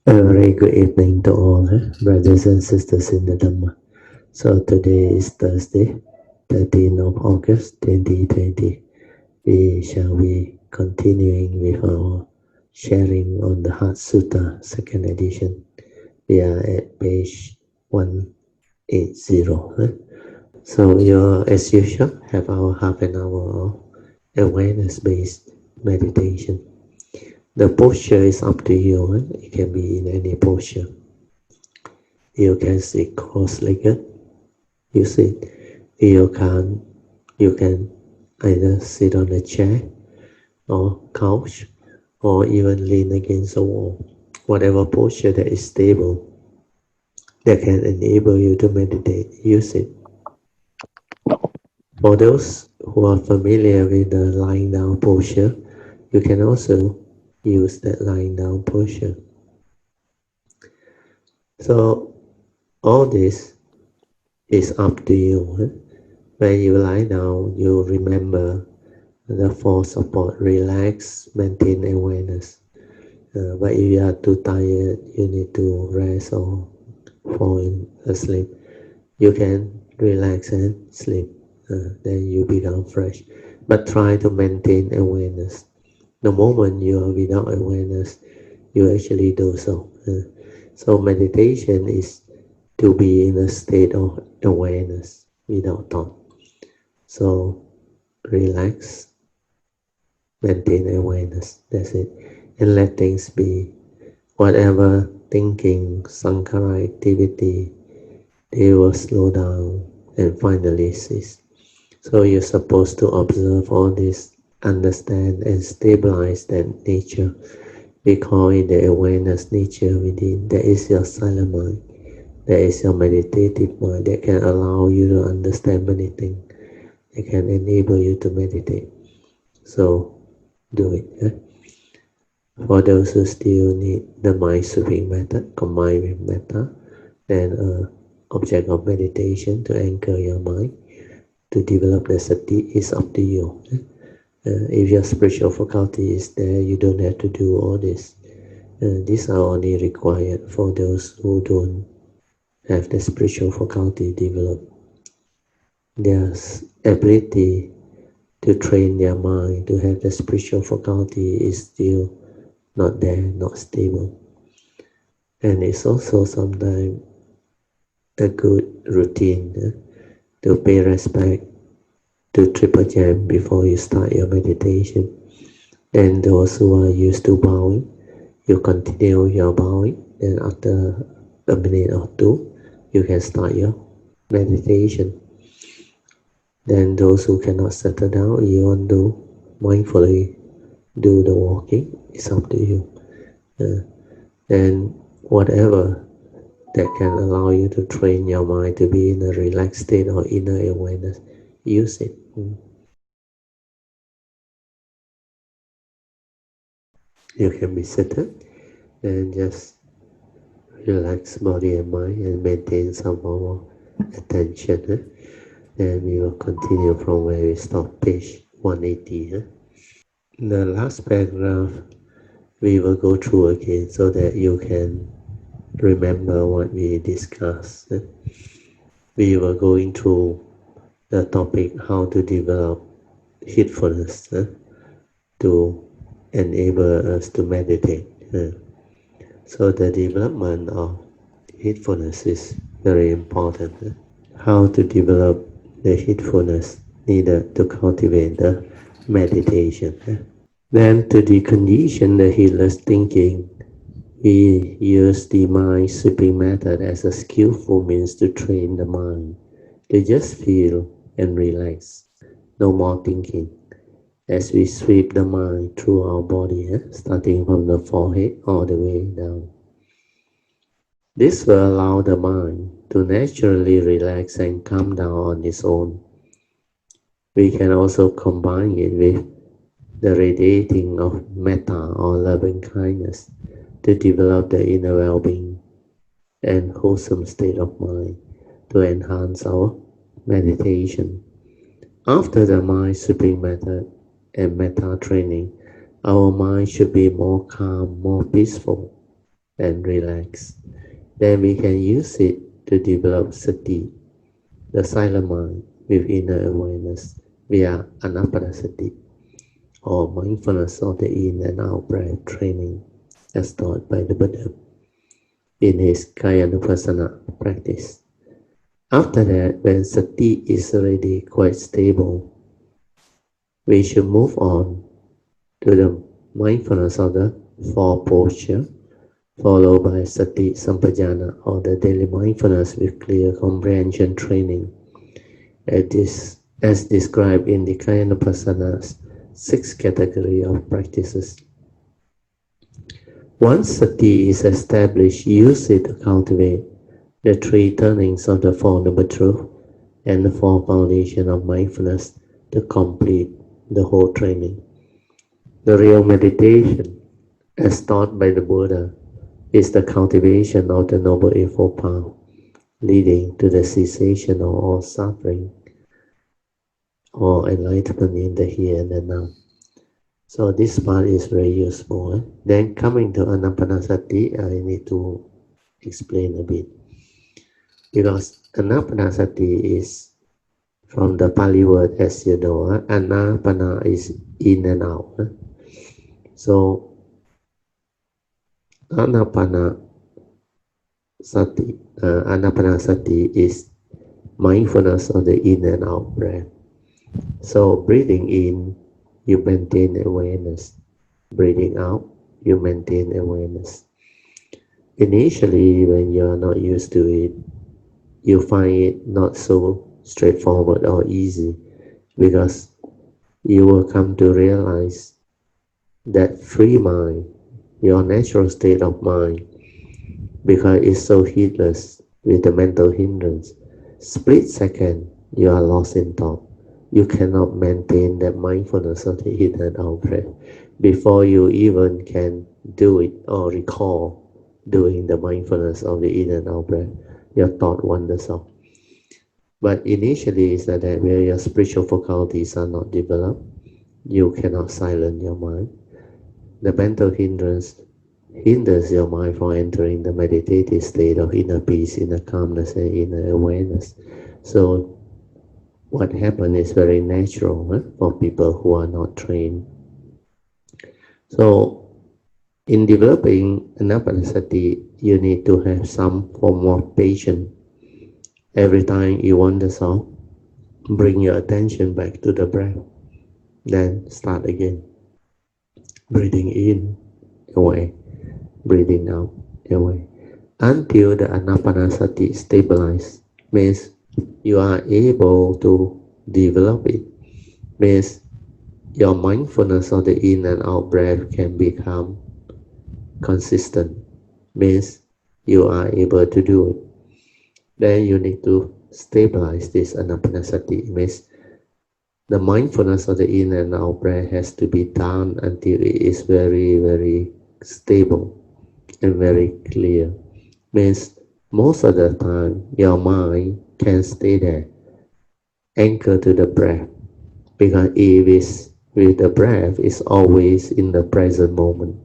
A very good evening to all, brothers and sisters in the Dhamma. So today is Thursday, 13th of August 2020. We shall be continuing with our sharing on the Heart Sutta, second edition. We are at page 180. So you, as usual, have our half an hour of awareness-based meditation. The posture is up to you. It can be in any posture. You can sit cross-legged, you sit. You can either sit on a chair or couch or even lean against a wall. Whatever posture that is stable, that can enable you to meditate, use it. For those who are familiar with the lying down posture, you can also use that lying down posture. So all this is up to you. When you lie down, you remember the four support: relax, maintain awareness. But if you are too tired, you need to rest or fall asleep. You can relax and sleep. Then you become fresh. But try to maintain awareness. The moment you are without awareness, you actually do so. So meditation is to be in a state of awareness without thought. So relax, maintain awareness, that's it. And let things be. Whatever thinking, sankhara activity, they will slow down and finally cease. So you're supposed to observe all this, understand and stabilize that nature. We call it the awareness nature within. That is your silent mind. That is your meditative mind that can allow you to understand many things. It can enable you to meditate. So do it. For those who still need the mind sweeping method combined with metta, then object of meditation to anchor your mind, to develop the sati is up to you. If your spiritual faculty is there, you don't have to do all this. These are only required for those who don't have the spiritual faculty developed. Their ability to train their mind to have the spiritual faculty is still not there, not stable. And it's also sometimes a good routine to pay respect to Triple Jam before you start your meditation. And those who are used to bowing, you continue your bowing, and after a minute or two, you can start your meditation. Then those who cannot settle down, you want to mindfully do the walking, it's up to you. And whatever that can allow you to train your mind to be in a relaxed state or inner awareness, use it. You can be seated and just relax body and mind and maintain some form of attention. Then we will continue from where we stopped, page 180. The last paragraph we will go through again so that you can remember what we discussed. We were going through the topic how to develop heedfulness to enable us to meditate. So the development of heedfulness is very important. How to develop the heedfulness needed to cultivate the meditation. Then to decondition the heedless thinking, we use the mind sweeping method as a skillful means to train the mind to just feel and relax. No more thinking. As we sweep the mind through our body, starting from the forehead all the way down. This will allow the mind to naturally relax and calm down on its own. We can also combine it with the radiating of metta or loving kindness to develop the inner well-being and wholesome state of mind to enhance our meditation. After the mind sweeping method and metta training, our mind should be more calm, more peaceful. and relax. Then we can use it to develop sati, the silent mind with inner awareness via anapanasati or mindfulness of the in and out breath training as taught by the Buddha in his Kayanupassana practice. After that, when sati is already quite stable, we should move on to the mindfulness of the four posture, followed by sati sampajana or the daily mindfulness with clear comprehension training, as described in the Kayanupassana's 6 category of practices. Once sati is established, use it to cultivate the 3 turnings of the Four Noble Truths and the 4 foundations of mindfulness to complete the whole training. The real meditation, as taught by the Buddha, is the cultivation of the Noble Eightfold Path, leading to the cessation of all suffering or enlightenment in the here and the now. So this part is very useful. Then coming to Anapanasati, I need to explain a bit. Because Anapanasati is from the Pali word, as you know. Anapana is in and out. So Anapanasati is mindfulness of the in and out breath. So breathing in, you maintain awareness. Breathing out, you maintain awareness. Initially, when you are not used to it, you find it not so straightforward or easy, because you will come to realize that free mind, your natural state of mind, because it's so heedless with the mental hindrance, split second, you are lost in thought. You cannot maintain that mindfulness of the in and out breath before you even can do it or recall doing the mindfulness of the in and out breath. Your thought wanders off. But initially, it's that where your spiritual faculties are not developed, you cannot silence your mind. The mental hindrance hinders your mind from entering the meditative state of inner peace, inner calmness, and inner awareness. So what happens is very natural for people who are not trained. So in developing anapanasati, you need to have some form of patience. Every time you wander off, bring your attention back to the breath. Then start again. Breathing in, away. Breathing out, away. Until the anapanasati stabilizes, means you are able to develop it. Means your mindfulness of the in and out breath can become consistent. Means you are able to do it. Then you need to stabilize this anapanasati. Means the mindfulness of the in and out breath has to be done until it is very, very stable and very clear. Means most of the time your mind can stay there, anchored to the breath, because if it's with the breath, it's always in the present moment.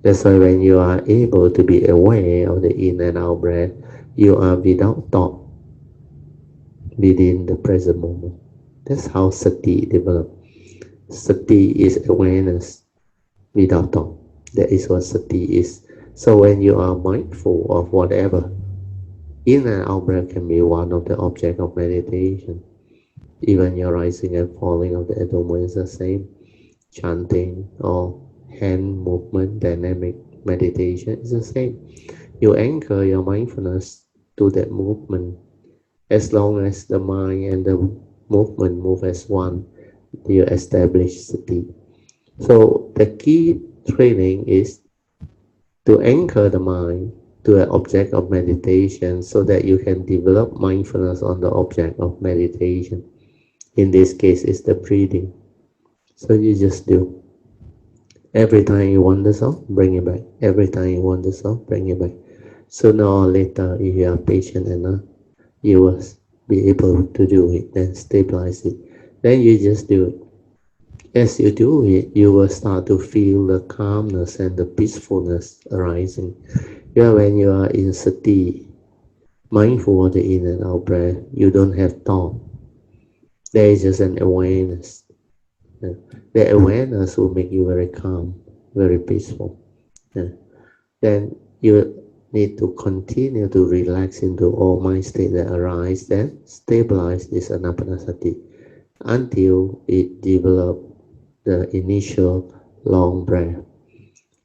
That's why when you are able to be aware of the in and out breath, you are without thought within the present moment. That's how sati develops. Sati is awareness without thought. That is what sati is. So when you are mindful of whatever, in and out breath can be one of the objects of meditation. Even your rising and falling of the abdomen is the same. Chanting or hand movement, dynamic meditation is the same. You anchor your mindfulness to that movement. As long as the mind and the movement move as one, you establish sati. So the key training is to anchor the mind to an object of meditation so that you can develop mindfulness on the object of meditation. In this case, it's the breathing. So you just do. Every time you wander off, bring it back. Every time you wander off, bring it back. Sooner or later, if you are patient enough, you will be able to do it, then stabilize it. Then you just do it. As you do it, you will start to feel the calmness and the peacefulness arising. Yeah, when you are in sati, mindful of the in and out breath, you don't have thought. There is just an awareness. Yeah. The awareness will make you very calm, very peaceful. Yeah. Then you need to continue to relax into all mind state that arise, then stabilize this anapanasati until it develop the initial long breath.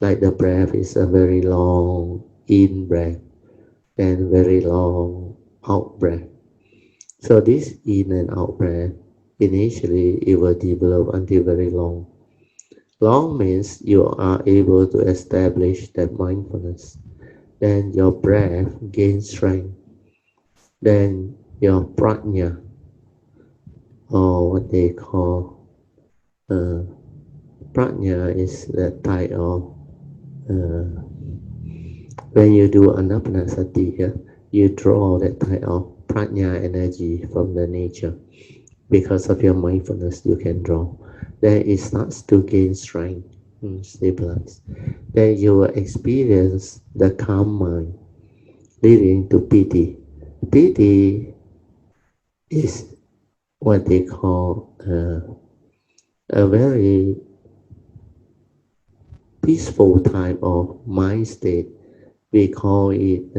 Like the breath is a very long in breath, then very long out breath. So this in and out breath, initially it will develop until very long. Long means you are able to establish that mindfulness. Then your breath gains strength. Then your prajna, or what they call uh, prajna, is the type of uh, when you do anapanasati, you draw that type of prajna energy from the nature. Because of your mindfulness, you can draw. Then it starts to gain strength, stabilize. Then you will experience the calm mind, leading to piti. Piti is what they call a very peaceful type of mind state. We call it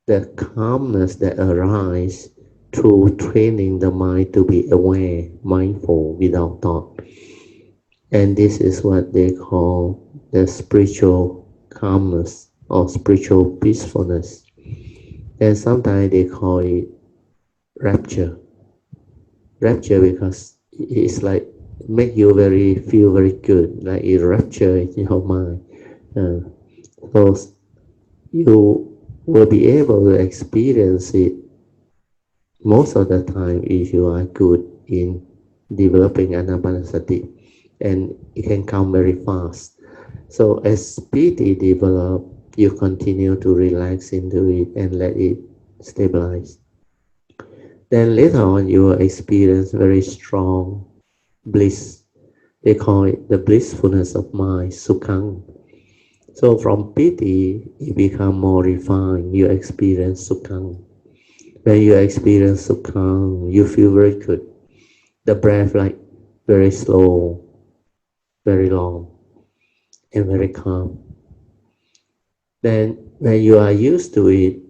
the calmness that arises through training the mind to be aware, mindful, without thought. And this is what they call the spiritual calmness or spiritual peacefulness. And sometimes they call it rapture. Rapture because it's like make you feel very good, like it rapture in your mind. Uh, so you will be able to experience it most of the time if you are good in developing anapanasati, and it can come very fast. So as PT develop, you continue to relax into it and let it stabilize. Then later on, you will experience very strong bliss. They call it the blissfulness of mind, sukhang. So from piti, you become more refined. You experience sukhang. When you experience sukhang, you feel very good. The breath like very slow, very long, and very calm. Then when you are used to it,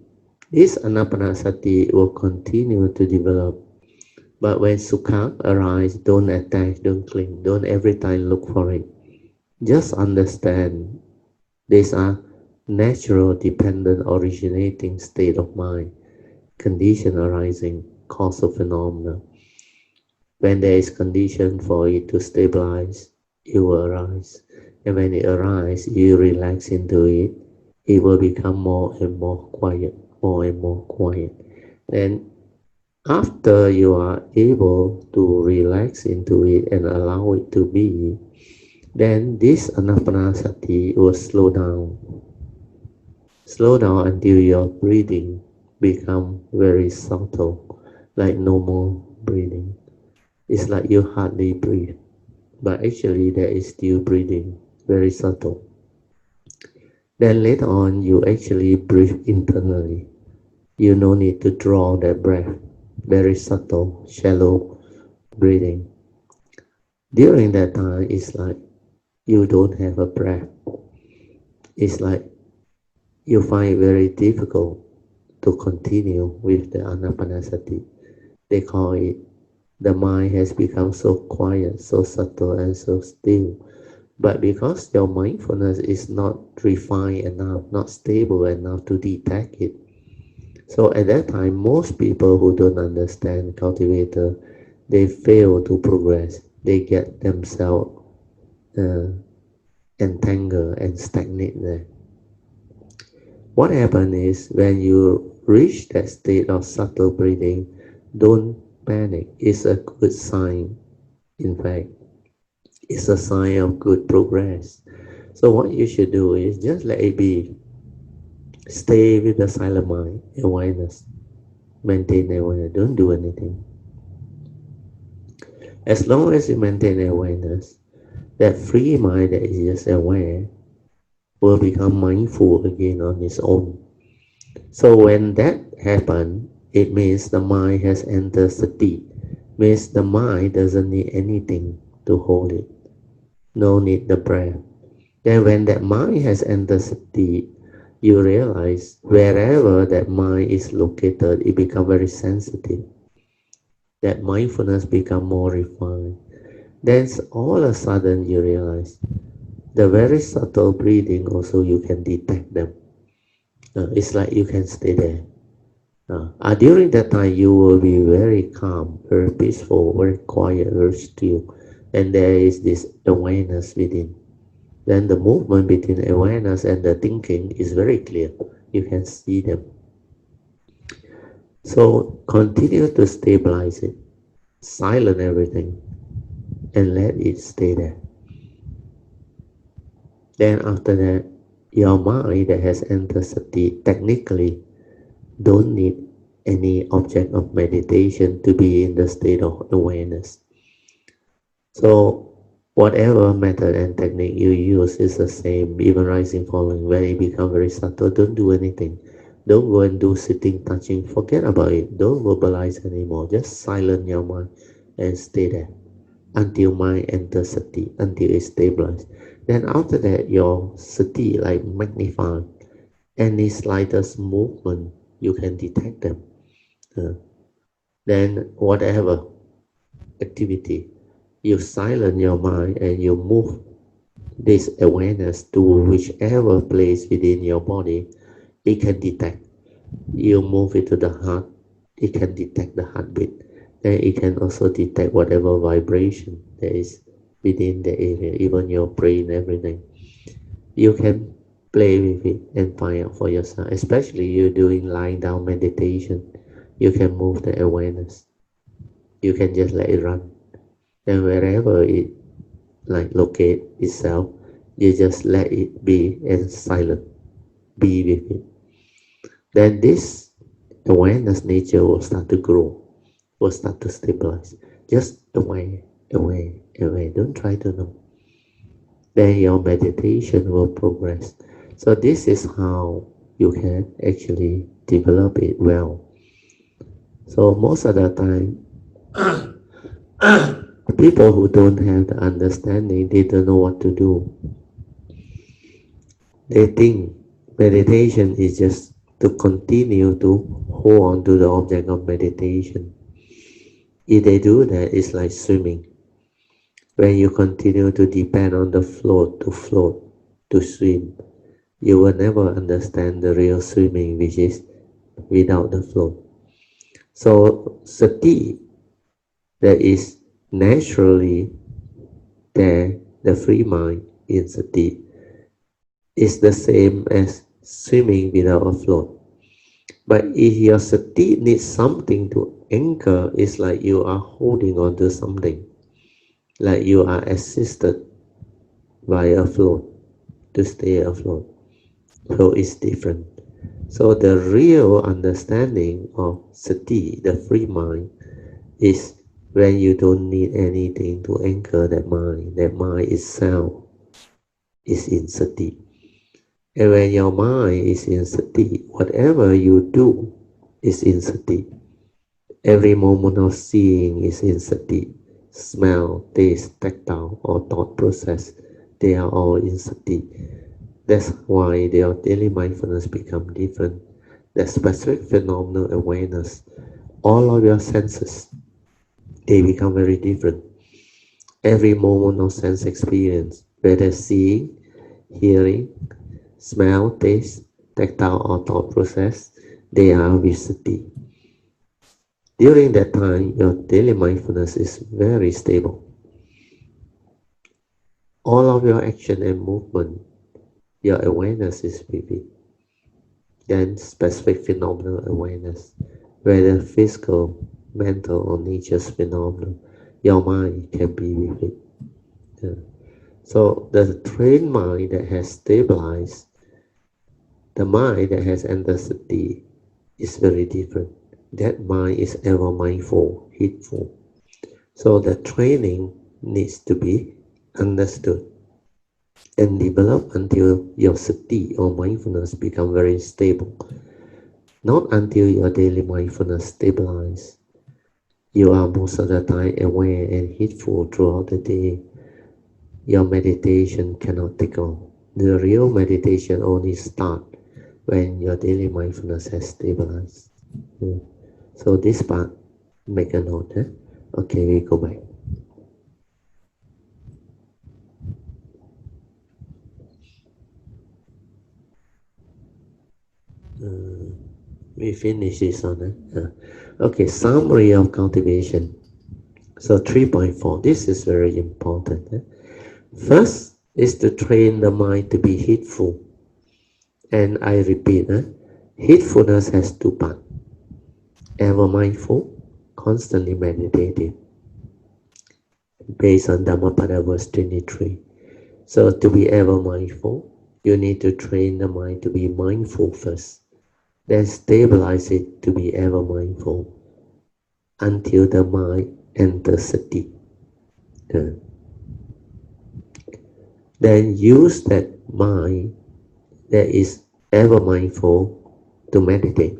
this anapanasati will continue to develop. But when sukha arises, don't attach, don't cling, don't every time look for it. Just understand these are natural, dependent, originating state of mind, condition arising, causal phenomena. When there is condition for it to stabilize, it will arise. And when it arises, you relax into it, it will become more and more quiet, more and more quiet. Then after you are able to relax into it and allow it to be, then this anapanasati will slow down until your breathing become very subtle, like normal breathing. It's like you hardly breathe, but actually there is still breathing, very subtle. Then later on, you actually breathe internally. You no need to draw that breath, very subtle, shallow breathing. During that time, it's like you don't have a breath. It's like you find it very difficult to continue with the anapanasati. They call it the mind has become so quiet, so subtle, and so still. But because your mindfulness is not refined enough, not stable enough to detect it, so at that time, most people who don't understand cultivator, they fail to progress. They get themselves uh, entangled and stagnate there. What happens is when you reach that state of subtle breathing, don't panic. It's a good sign. In fact, it's a sign of good progress. So what you should do is just let it be. Stay with the silent mind, awareness. Maintain awareness. Don't do anything. As long as you maintain awareness, that free mind that is just aware, will become mindful again on its own. So when that happens, it means the mind has entered sati, means the mind doesn't need anything to hold it, no need the breath. Then when that mind has entered sati, you realize wherever that mind is located, it becomes very sensitive. That mindfulness become more refined. Then all of a sudden you realize the very subtle breathing also you can detect them. It's like you can stay there. During that time you will be very calm, very peaceful, very quiet, very still. And there is this awareness within. Then the movement between awareness and the thinking is very clear. You can see them. So continue to stabilize it, silence everything, and let it stay there. Then after that, your mind that has entered sati technically don't need any object of meditation to be in the state of awareness. So whatever method and technique you use is the same, even rising, falling. When it becomes very subtle, don't do anything. Don't go and do sitting, touching. Forget about it. Don't verbalize anymore. Just silence your mind and stay there until mind enters sati, until it's stabilized. Then after that, your sati like magnify. Any slightest movement, you can detect them. Uh, then whatever activity, you silence your mind and you move this awareness to whichever place within your body it can detect. You move it to the heart, it can detect the heartbeat. Then it can also detect whatever vibration there is within the area, even your brain, everything. You can play with it and find out for yourself. Especially you doing lying down meditation, you can move the awareness. You can just let it run. And wherever it like locate itself, you just let it be and silent, be with it. Then this awareness nature will start to grow, will start to stabilize. Just away, away, away. Don't try to know. Then your meditation will progress. So this is how you can actually develop it well. So most of the time, people who don't have the understanding, they don't know what to do. They think meditation is just to continue to hold on to the object of meditation. If they do that, it's like swimming. When you continue to depend on the float, to swim, you will never understand the real swimming, which is without the float. So sati, that is naturally there, the free mind in sati, is the same as swimming without a float. But if your sati needs something to anchor, it's like you are holding on to something, like you are assisted by a float to stay afloat. So it's different. So the real understanding of sati, the free mind, is when you don't need anything to anchor that mind. That mind itself is in sati. And when your mind is in sati, whatever you do is in sati. Every moment of seeing is in sati. Smell, taste, tactile, or thought process, they are all in sati. That's why their daily mindfulness become different. The specific phenomenal awareness, all of your senses, they become very different. Every moment of sense experience, whether seeing, hearing, smell, taste, tactile, or thought process, they are with sati. During that time, your daily mindfulness is very stable. All of your action and movement, your awareness is with it. Then specific phenomenal awareness, whether physical, mental, or nature's phenomenon, your mind can be with it. Yeah. So the trained mind that has stabilized, the mind that has entered sati is very different. That mind is ever mindful, heedful. So the training needs to be understood. and develop until your sati or mindfulness become very stable. Not until your daily mindfulness stabilize. You are most of the time aware and heedful throughout the day. Your meditation cannot take off. The real meditation only start when your daily mindfulness has stabilized. Yeah. So this part, make a note. Eh? Okay, we go back. We finish this one. Okay, summary of cultivation. So 3.4, this is very important. First is to train the mind to be heedful. And I repeat, heedfulness has two parts. Ever mindful, constantly meditative, based on Dhammapada verse 23. So to be ever mindful, you need to train the mind to be mindful first. Then stabilize it to be ever mindful until the mind enters sati. Uh, then use that mind that is ever mindful to meditate,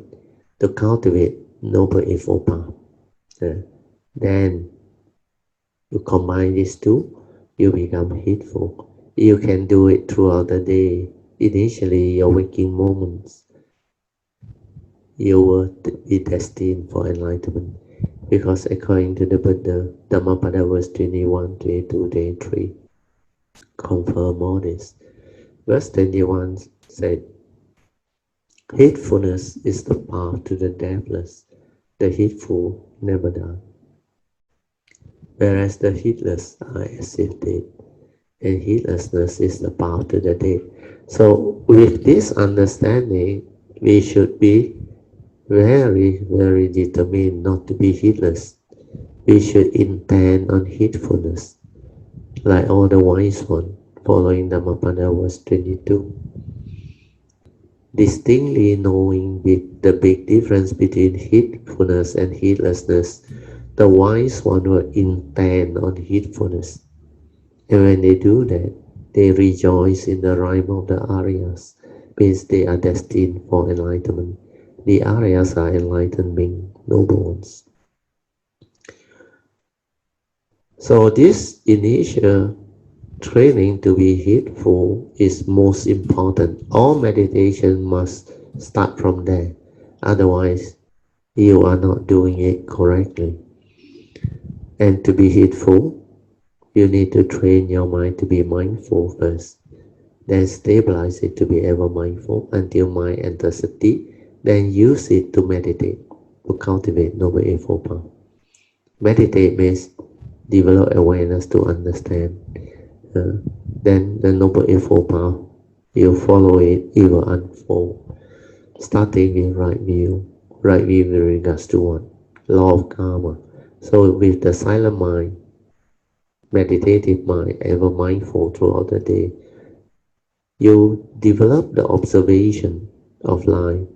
to cultivate noble eightfold path. Then you combine these two, you become heedful. You can do it throughout the day. Initially, your waking moments, you will be destined for enlightenment. Because according to the Buddha, Dhammapada verse 21, 22, 23, confirm all this. Verse 21 said, heedfulness is the path to the deathless. The heedful never die, whereas the heedless are as if dead, and heedlessness is the path to the dead. So with this understanding, we should be very, very determined not to be heedless. We should intend on heedfulness, like all the wise one, following Dhammapada verse 22. Distinctly knowing the big difference between heedfulness and heedlessness, the wise one will intend on heedfulness. And when they do that, they rejoice in the rhyme of the Aryas, means they are destined for enlightenment. The Aryas are enlightened beings, noble ones. So this initial training to be heedful is most important. All meditation must start from there. Otherwise, you are not doing it correctly. And to be heedful, you need to train your mind to be mindful first. Then stabilize it to be ever mindful until mind enters sati. Then use it to meditate, to cultivate noble eightfold path. Meditate means develop awareness to understand. Then the noble eightfold path, you follow it, it will unfold. Starting with right view with regards to what? Law of karma. So with the silent mind, meditative mind, ever mindful throughout the day, you develop the observation of life.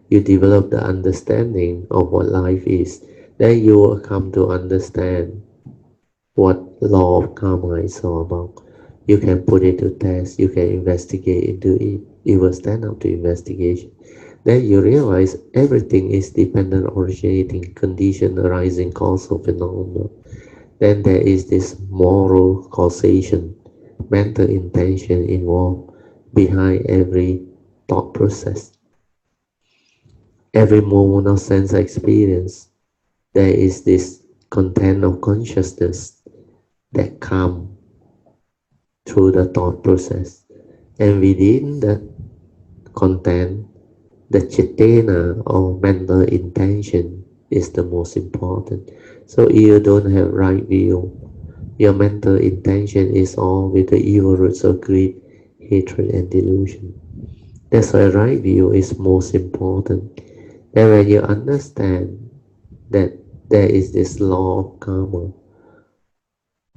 You develop the understanding of what life is. Then you will come to understand what law of karma is all about. You can put it to test. You can investigate into it. It will stand up to investigation. Then you realize everything is dependent, originating, condition, arising, causal phenomena. Then there is this moral causation, mental intention involved behind every thought process. Every moment of sense experience, there is this content of consciousness that comes through the thought process. And within the content, the cetana or mental intention is the most important. So if you don't have right view, your mental intention is all with the evil roots of greed, hatred, and delusion. That's why right view is most important. And when you understand that there is this law of karma,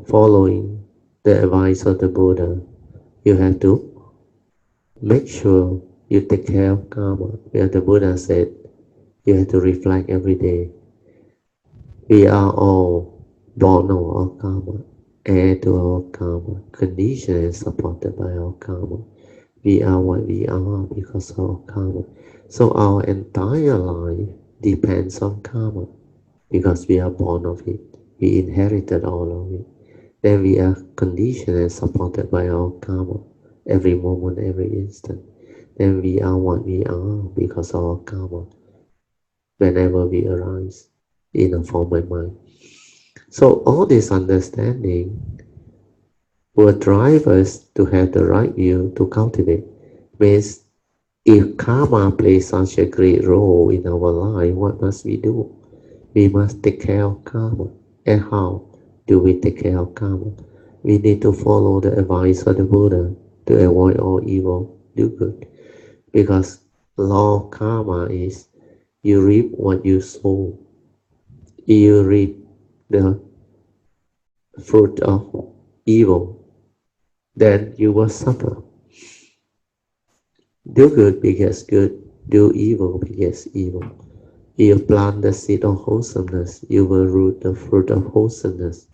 following the advice of the Buddha, you have to make sure you take care of karma. Where the Buddha said, you have to reflect every day. We are all born of karma. add to our karma, conditioned and supported by our karma. We are what we are because of our karma. So our entire life depends on karma because we are born of it. We inherited all of it. Then we are conditioned and supported by our karma every moment, every instant. Then we are what we are because of our karma whenever we arise in a form of mind. So all this understanding will drive us to have the right view to cultivate. Means if karma plays such a great role in our life, what must we do? We must take care of karma. And how do we take care of karma? We need to follow the advice of the Buddha to avoid all evil, do good. Because law of karma is you reap what you sow. You reap the fruit of evil, then you will suffer. Do good begets good, do evil begets evil. You plant the seed of wholesomeness, you will root the fruit of wholesomeness.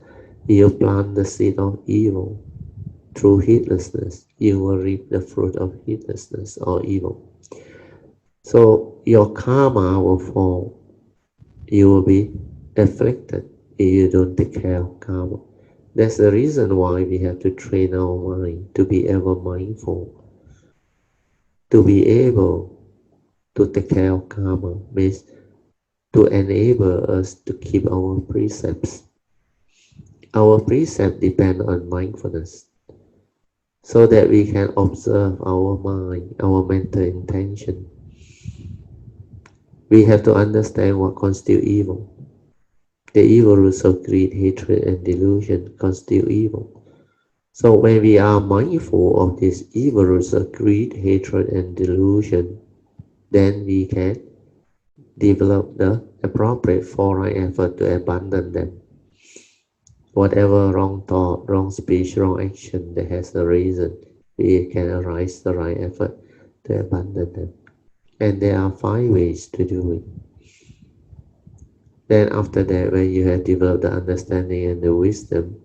You plant the seed of evil through heedlessness, you will reap the fruit of heedlessness or evil. So your karma will fall, you will be afflicted if you don't take care of karma. That's the reason why we have to train our mind to be ever mindful, to be able to take care of karma, means to enable us to keep our precepts. Our precepts depend on mindfulness, so that we can observe our mind, our mental intention. We have to understand what constitutes evil. The evil roots of greed, hatred, and delusion constitute evil. So when we are mindful of these evil roots of greed, hatred, and delusion, then we can develop the appropriate foresight effort to abandon them. Whatever wrong thought, wrong speech, wrong action that has a reason, we can arise the right effort to abandon them. And there are 5 ways to do it. Then after that, when you have developed the understanding and the wisdom,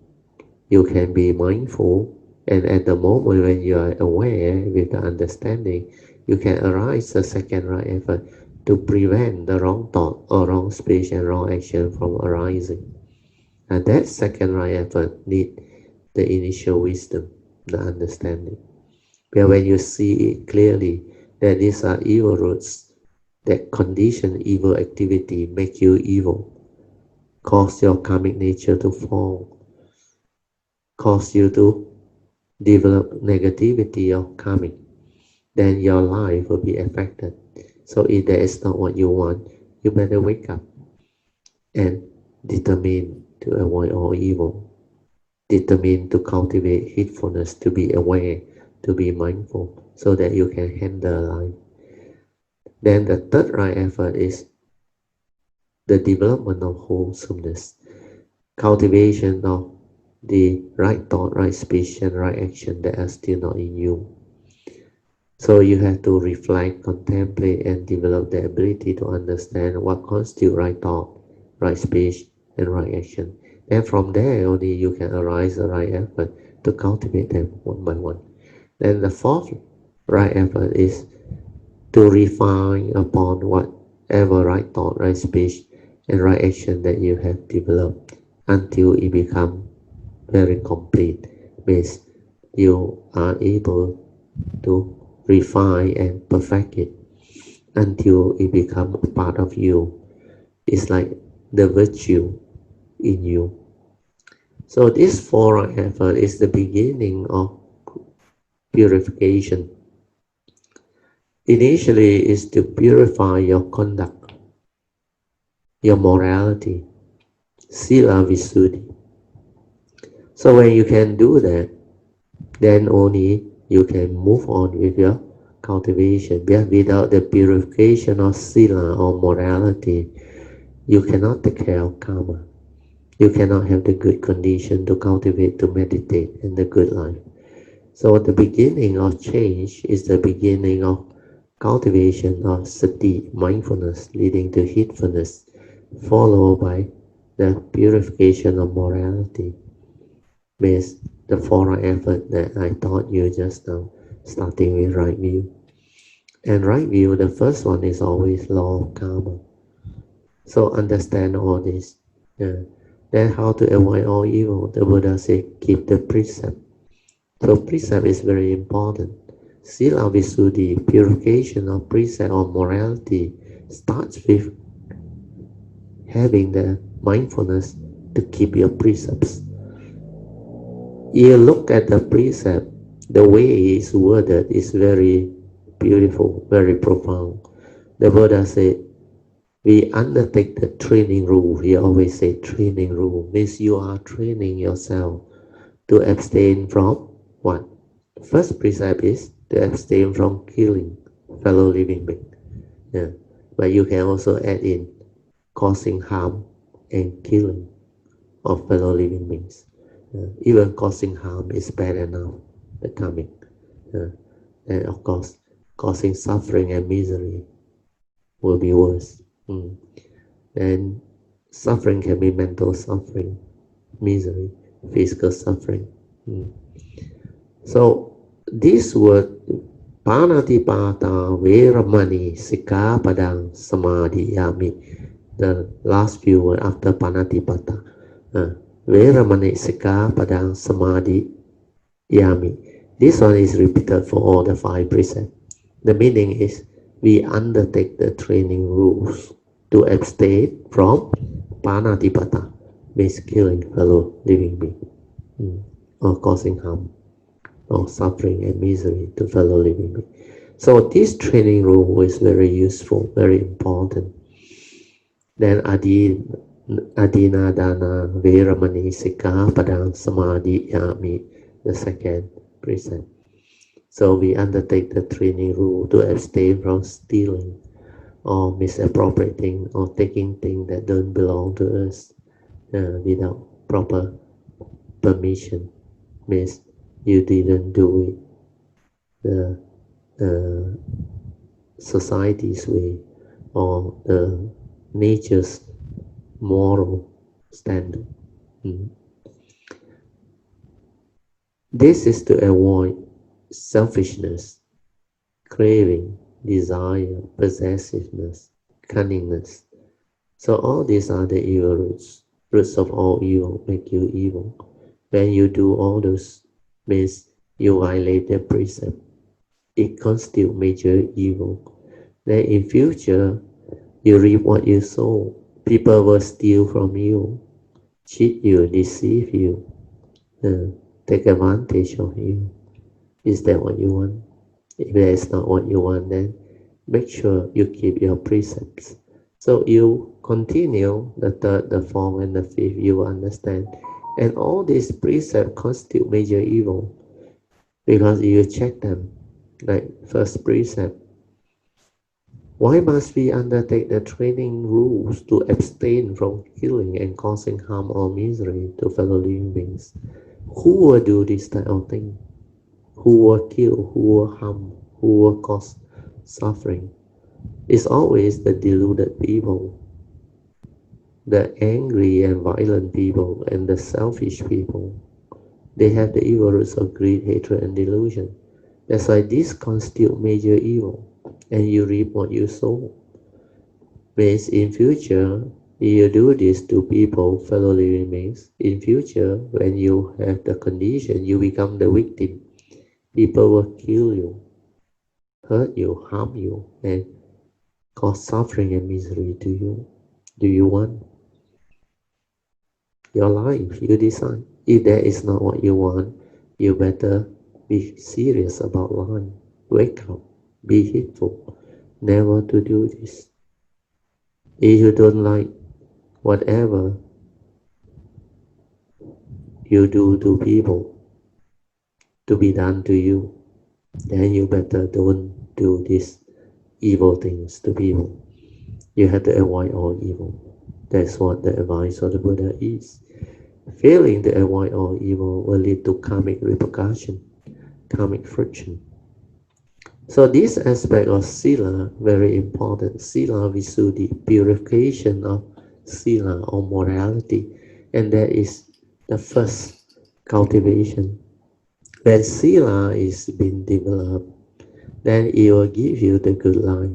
you can be mindful, and at the moment when you are aware with the understanding, you can arise the second right effort to prevent the wrong thought or wrong speech and wrong action from arising. And that second right effort need the initial wisdom, the understanding. But when you see it clearly that these are evil roots that condition evil activity, make you evil, cause your karmic nature to fall, cause you to develop negativity of karmic, then your life will be affected. So if that is not what you want, you better wake up and determine to avoid all evil. Determine to cultivate heedfulness, to be aware, to be mindful, so that you can handle life. Then the third right effort is the development of wholesomeness, cultivation of the right thought, right speech, and right action that are still not in you. So you have to reflect, contemplate, and develop the ability to understand what constitutes right thought, right speech, and right action. And from there only you can arise the right effort to cultivate them one by one. Then the fourth right effort is to refine upon whatever right thought, right speech, and right action that you have developed until it becomes very complete. Means you are able to refine and perfect it until it becomes part of you. It's like the virtue in you. So this four effort is the beginning of purification. Initially is to purify your conduct, your morality, sila visuddhi. So when you can do that, then only you can move on with your cultivation. Without the purification of sila or morality, you cannot take care of karma. You cannot have the good condition to cultivate, to meditate in the good life. So the beginning of change is the beginning of cultivation of sati, mindfulness, leading to heedfulness, followed by the purification of morality. means the four effort that I taught you just now, starting with right view. And right view, the first one is always law of karma. So understand all this. Yeah. Then how to avoid all evil? The Buddha said, keep the precept. So precept is very important. Sila Visuddhi, purification of precept or morality, starts with having the mindfulness to keep your precepts. You look at the precept, the way it is worded is very beautiful, very profound. The Buddha said, we undertake the training rule. He always say training rule means you are training yourself to abstain from what? First precept is to abstain from killing fellow living being. Yeah. But you can also add in causing harm and killing of fellow living beings. Even causing harm is bad enough, the karmic. And of course, causing suffering and misery will be worse. And suffering can be mental suffering, misery, physical suffering. So this word Panatipata Veramani Sikapadang Samadhiyami, the last few words after Panatipata. Veramani Sikapadang Samadhiyami. This one is repeated for all the 5 precepts. The meaning is we undertake the training rules to abstain from Panatipata, means killing fellow living being or causing harm or suffering and misery to fellow living beings. So this training rule is very useful, very important. Then Adina Dana Veramani Sikapadang Samadhiyami, the second precept. So we undertake the training rule to abstain from stealing or misappropriating or taking things that don't belong to us without proper permission. Means you didn't do it the society's way or the nature's moral standard. This is to avoid selfishness, craving, desire, possessiveness, cunningness. So all these are the evil roots. Roots of all evil make you evil. When you do all those, means you violate the precept. It constitutes major evil. Then in future, you reap what you sow. People will steal from you, cheat you, deceive you, take advantage of you. Is that what you want? If that is not what you want, then make sure you keep your precepts. So you continue the third, the fourth, and the fifth, you will understand. And all these precepts constitute major evil because you check them. Like first precept, why must we undertake the training rules to abstain from killing and causing harm or misery to fellow living beings? Who will do this type of thing? Who will kill? Who will harm? Who will cause suffering? It's always the deluded people, the angry and violent people, and the selfish people. They have the evil roots of greed, hatred, and delusion. That's why this constitutes major evil, and you reap what you sow. Means in future, you do this to people, fellow living beings. In future, when you have the condition, you become the victim. People will kill you, hurt you, harm you, and cause suffering and misery to you. Do you want your life? You decide. If that is not what you want, you better be serious about life. Wake up. Be heedful. Never to do this. If you don't like whatever you do to people to be done to you, then you better don't do these evil things to people. You have to avoid all evil. That's what the advice of the Buddha is. Failing to avoid all evil will lead to karmic repercussion, karmic friction. So this aspect of sila, very important. Sila Visuddhi, purification of sila or morality. And that is the first cultivation. When sila is being developed, then it will give you the good life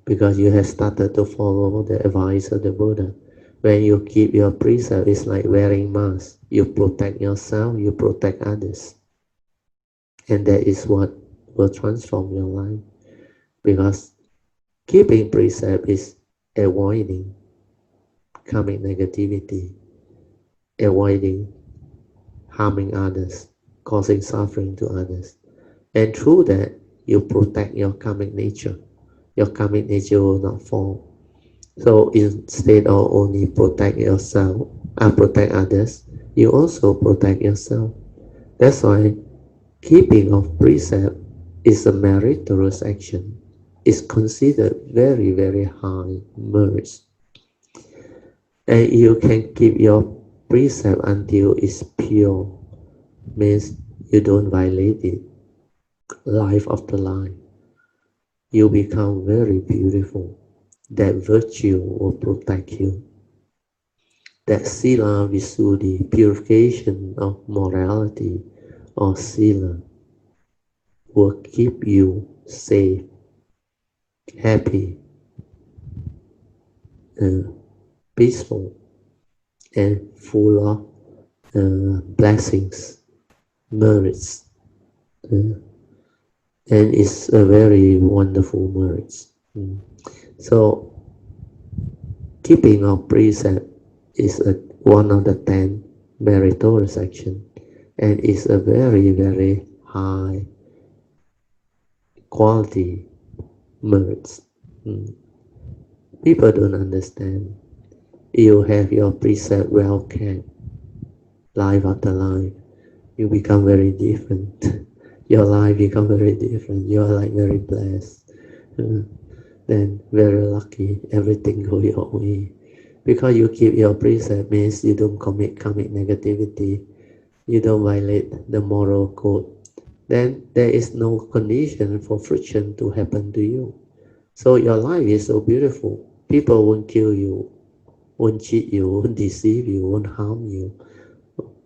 because you have started to follow the advice of the Buddha. When you keep your precept, it's like wearing mask. You protect yourself, you protect others. And that is what will transform your life. Because keeping precept is avoiding karmic negativity, avoiding harming others, causing suffering to others. And through that, you protect your karmic nature. Your karmic nature will not fall. So instead of only protect yourself and protect others, you also protect yourself. That's why keeping of precept is a meritorious action. It's considered very, very high merit. And you can keep your precept until it's pure, means you don't violate it. Life after life, you become very beautiful. That virtue will protect you. That sila visuddhi, purification of morality or sila, will keep you safe, happy, uh, peaceful, and full of blessings, merits. Uh, and it's a very wonderful merit. So keeping of precept is one of the 10 meritorious action, and is a very, very high quality merits. People don't understand. You have your precept well kept, life after life, you become very different. Your life become very different. You are like very blessed. Uh, then very lucky, everything go your way. Because you keep your precept means you don't commit negativity, you don't violate the moral code. Then there is no condition for friction to happen to you. So your life is so beautiful. People won't kill you, won't cheat you, won't deceive you, won't harm you.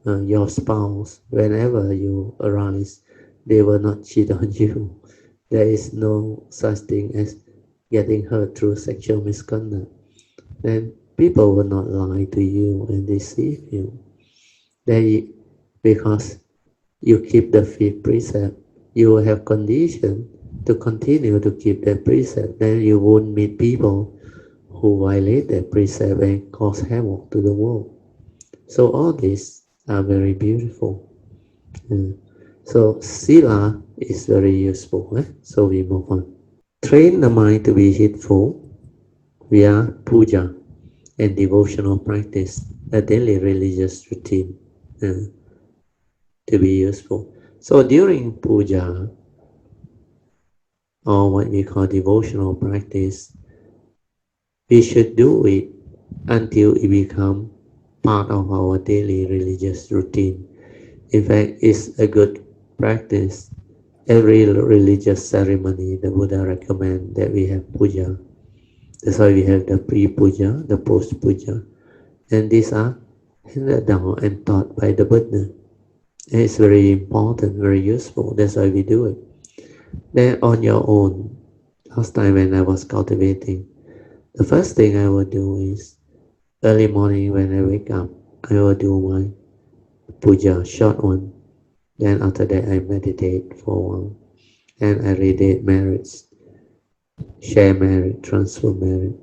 Your spouse, whenever you arise, they will not cheat on you. There is no such thing as getting hurt through sexual misconduct. Then people will not lie to you and deceive you. They, because you keep the fifth precept, you will have condition to continue to keep that precept. Then you won't meet people who violate that precept and cause havoc to the world. So all these are very beautiful. Mm. So sila is very useful. So we move on. Train the mind to be heedful via puja and devotional practice, a daily religious routine to be useful. So during puja, or what we call devotional practice, we should do it until it becomes part of our daily religious routine. In fact, it's a good practice. Every religious ceremony, the Buddha recommend that we have puja. That's why we have the pre-puja, the post-puja. And these are handed down and taught by the Buddha. And it's very important, very useful. That's why we do it. Then on your own, last time when I was cultivating, the first thing I will do is early morning when I wake up, I will do my puja, short one. Then after that, I meditate for a while. And I read it merits, share merit, transfer merit.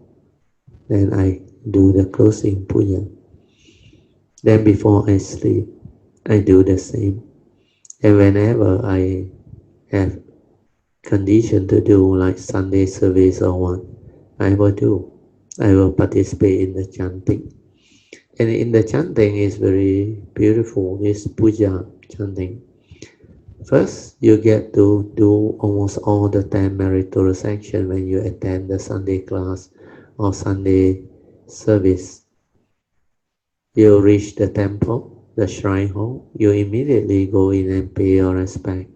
Then I do the closing puja. Then before I sleep, I do the same. And whenever I have condition to do like Sunday service or what, I will do. I will participate in the chanting. And in the chanting is very beautiful. It's puja chanting. First, you get to do almost all the 10 meritorious action when you attend the Sunday class or Sunday service. You reach the temple, the shrine hall, you immediately go in and pay your respect.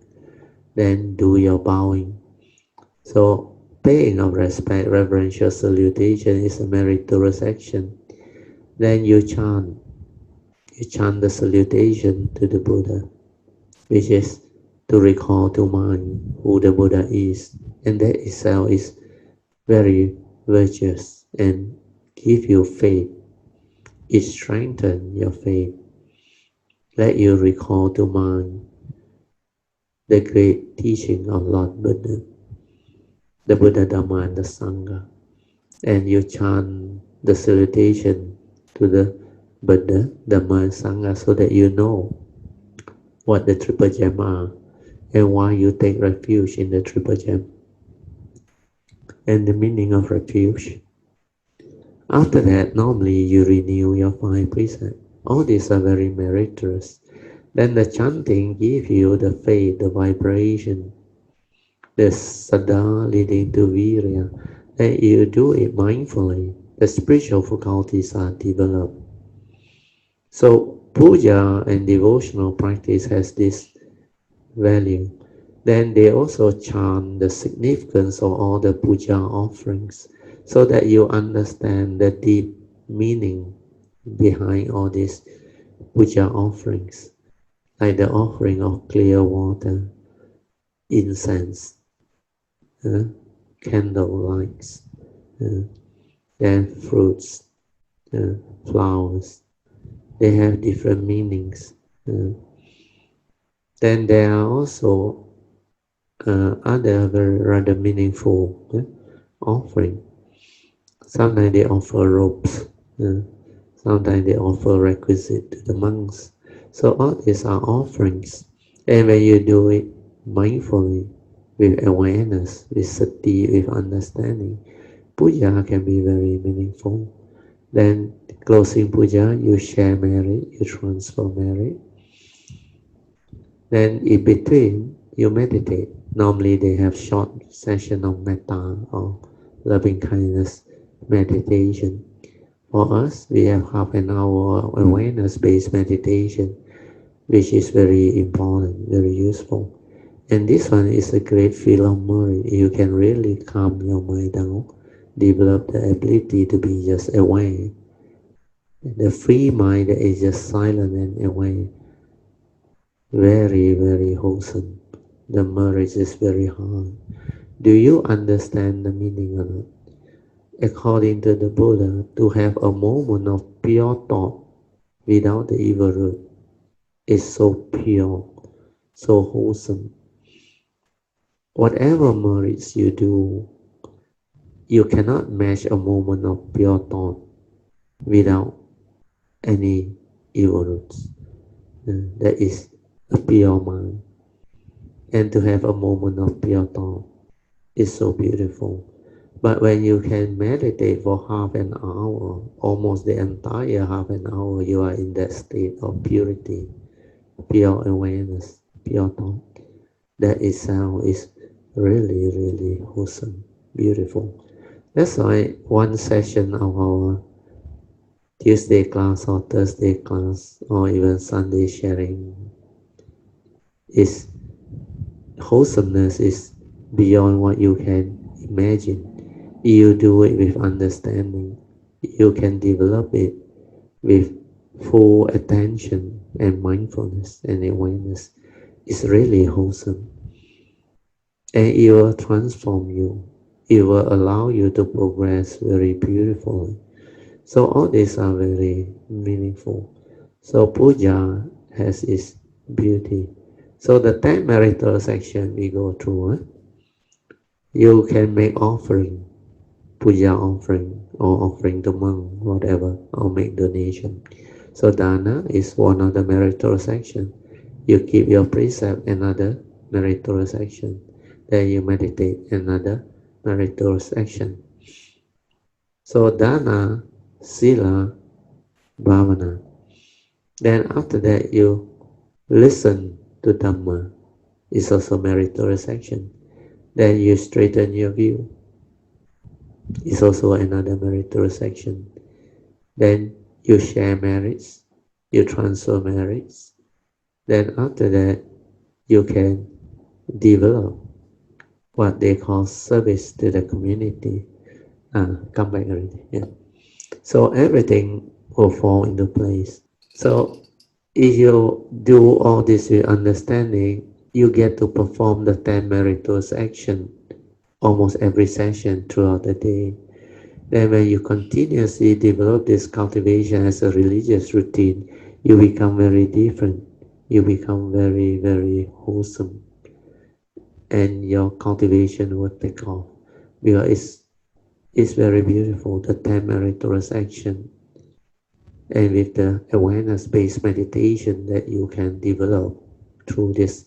Then do your bowing. So paying of respect, reverential salutation is a meritorious action. Then you chant. you chant the salutation to the Buddha, which is to recall to mind who the Buddha is. And that itself is very virtuous and give you faith. It strengthens your faith. Let you recall to mind the great teaching of Lord Buddha, the Buddha Dhamma and the Sangha. And you chant the salutation to the Buddha, Dhamma and Sangha so that you know what the triple gem are and why you take refuge in the triple gem and the meaning of refuge. After that, normally you renew your 5 precepts. All these are very meritorious. Then the chanting gives you the faith, the vibration, the saddha leading to virya. And you do it mindfully. The spiritual faculties are developed. So puja and devotional practice has this value. Then they also chant the significance of all the puja offerings so that you understand the deep meaning behind all these puja offerings, like the offering of clear water, incense, uh, candle lights, uh, then fruits, uh, flowers. They have different meanings. Then there are also other very rather meaningful offering. Sometimes they offer robes. Sometimes they offer requisite to the monks. So all these are offerings. And when you do it mindfully, with awareness, with sati, with understanding, puja can be very meaningful. Then closing puja, you share merit, you transfer merit. Then in between, you meditate. Normally they have short session of metta or loving kindness meditation. For us, we have half an hour awareness-based meditation, which is very important, very useful. And this one is a great field of merit. You can really calm your mind down, develop the ability to be just aware. The free mind that is just silent and aware, very, very wholesome. The merit is very high. Do you understand the meaning of it? According to the Buddha, to have a moment of pure thought without the evil root is so pure, so wholesome. Whatever merits you do, you cannot match a moment of pure thought without any evil roots. That is a pure mind. And to have a moment of pure thought is so beautiful. But when you can meditate for half an hour, almost the entire half an hour, you are in that state of purity, pure awareness, pure thought. That itself is really, really wholesome, beautiful. That's why one session of our Tuesday class or Thursday class or even Sunday sharing is wholesomeness is beyond what you can imagine. You do it with understanding. You can develop it with full attention and mindfulness and awareness. It's really wholesome. And it will transform you. It will allow you to progress very beautifully. So all these are very meaningful. So puja has its beauty. So the 10 marital section we go through, you can make offering, puja offering, or offering to monk, whatever, or make donation. So dana is one of the marital section. You keep your precept, another marital section. Then you meditate, another marital section. So dana, sila, bhavana. Then after that you listen to Dhamma. It's also meritorious action. Then you straighten your view. It's also another meritorious action. Then you share merits. You transfer merits. Then after that you can develop what they call service to the community. Come back already. Yeah. So everything will fall into place. So If you do all this with understanding, you get to perform the 10 meritorious action almost every session throughout the day. Then when you continuously develop this cultivation as a religious routine, you become very different. You become very, very wholesome, and your cultivation will take off. Because it's very beautiful, the 10 meritorious action, and with the awareness-based meditation that you can develop through this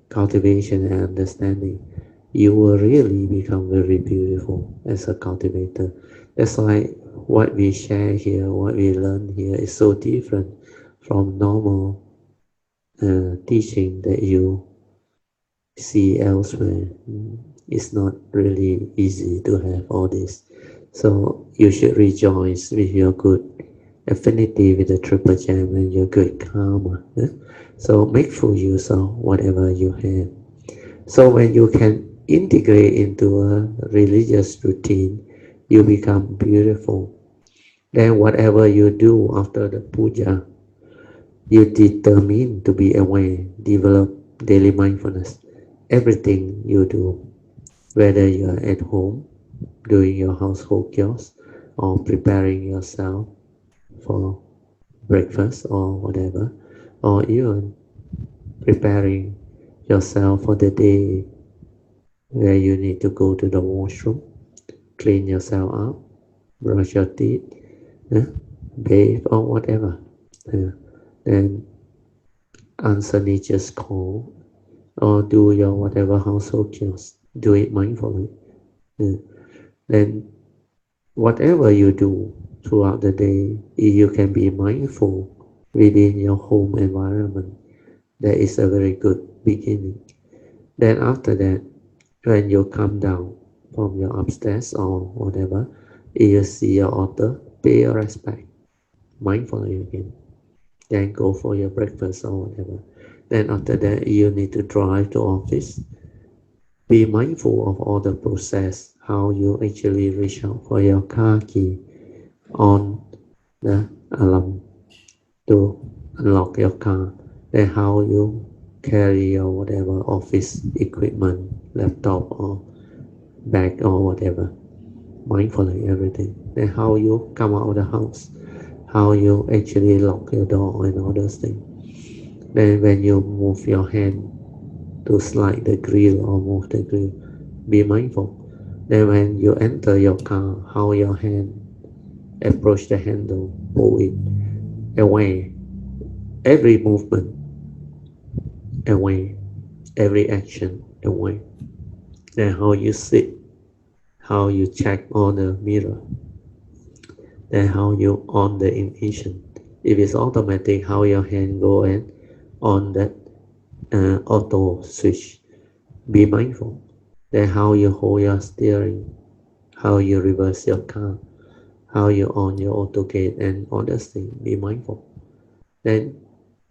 cultivation and understanding, you will really become very beautiful as a cultivator. That's why what we share here, what we learn here is so different from normal teaching that you see elsewhere. It's not really easy to have all this. So you should rejoice with your good affinity with the triple gem and your good karma. So make full use of whatever you have. So when you can integrate into a religious routine, you become beautiful. Then whatever you do after the puja, you determine to be aware, develop daily mindfulness. Everything you do, whether you are at home, doing your household chores, or preparing yourself for breakfast or whatever, or even preparing yourself for the day where you need to go to the washroom, clean yourself up, brush your teeth, uh, bathe or whatever. Uh, then answer nature's call or do your whatever household chores. Do it mindfully. Uh, then whatever you do throughout the day, if you can be mindful within your home environment, that is a very good beginning. Then after that, when you come down from your upstairs or whatever, if you see your altar, pay your respect mindfully again. Then go for your breakfast or whatever. Then after that, you need to drive to office. Be mindful of all the process, how you actually reach out for your car key on the alarm to unlock your car. Then how you carry your whatever office equipment, laptop or bag or whatever. Mindfully everything. Then how you come out of the house, how you actually lock your door and all those things. Then when you move your hand to slide the grill or move the grill, be mindful. Then when you enter your car, how your hand approach the handle, pull it away, every movement away, every action away. Then how you sit, how you check on the mirror, then how you on the ignition. If it's automatic, how your hand go and on that auto switch. Be mindful. Then how you hold your steering, how you reverse your car, how you on your auto gate and all those things. Be mindful. Then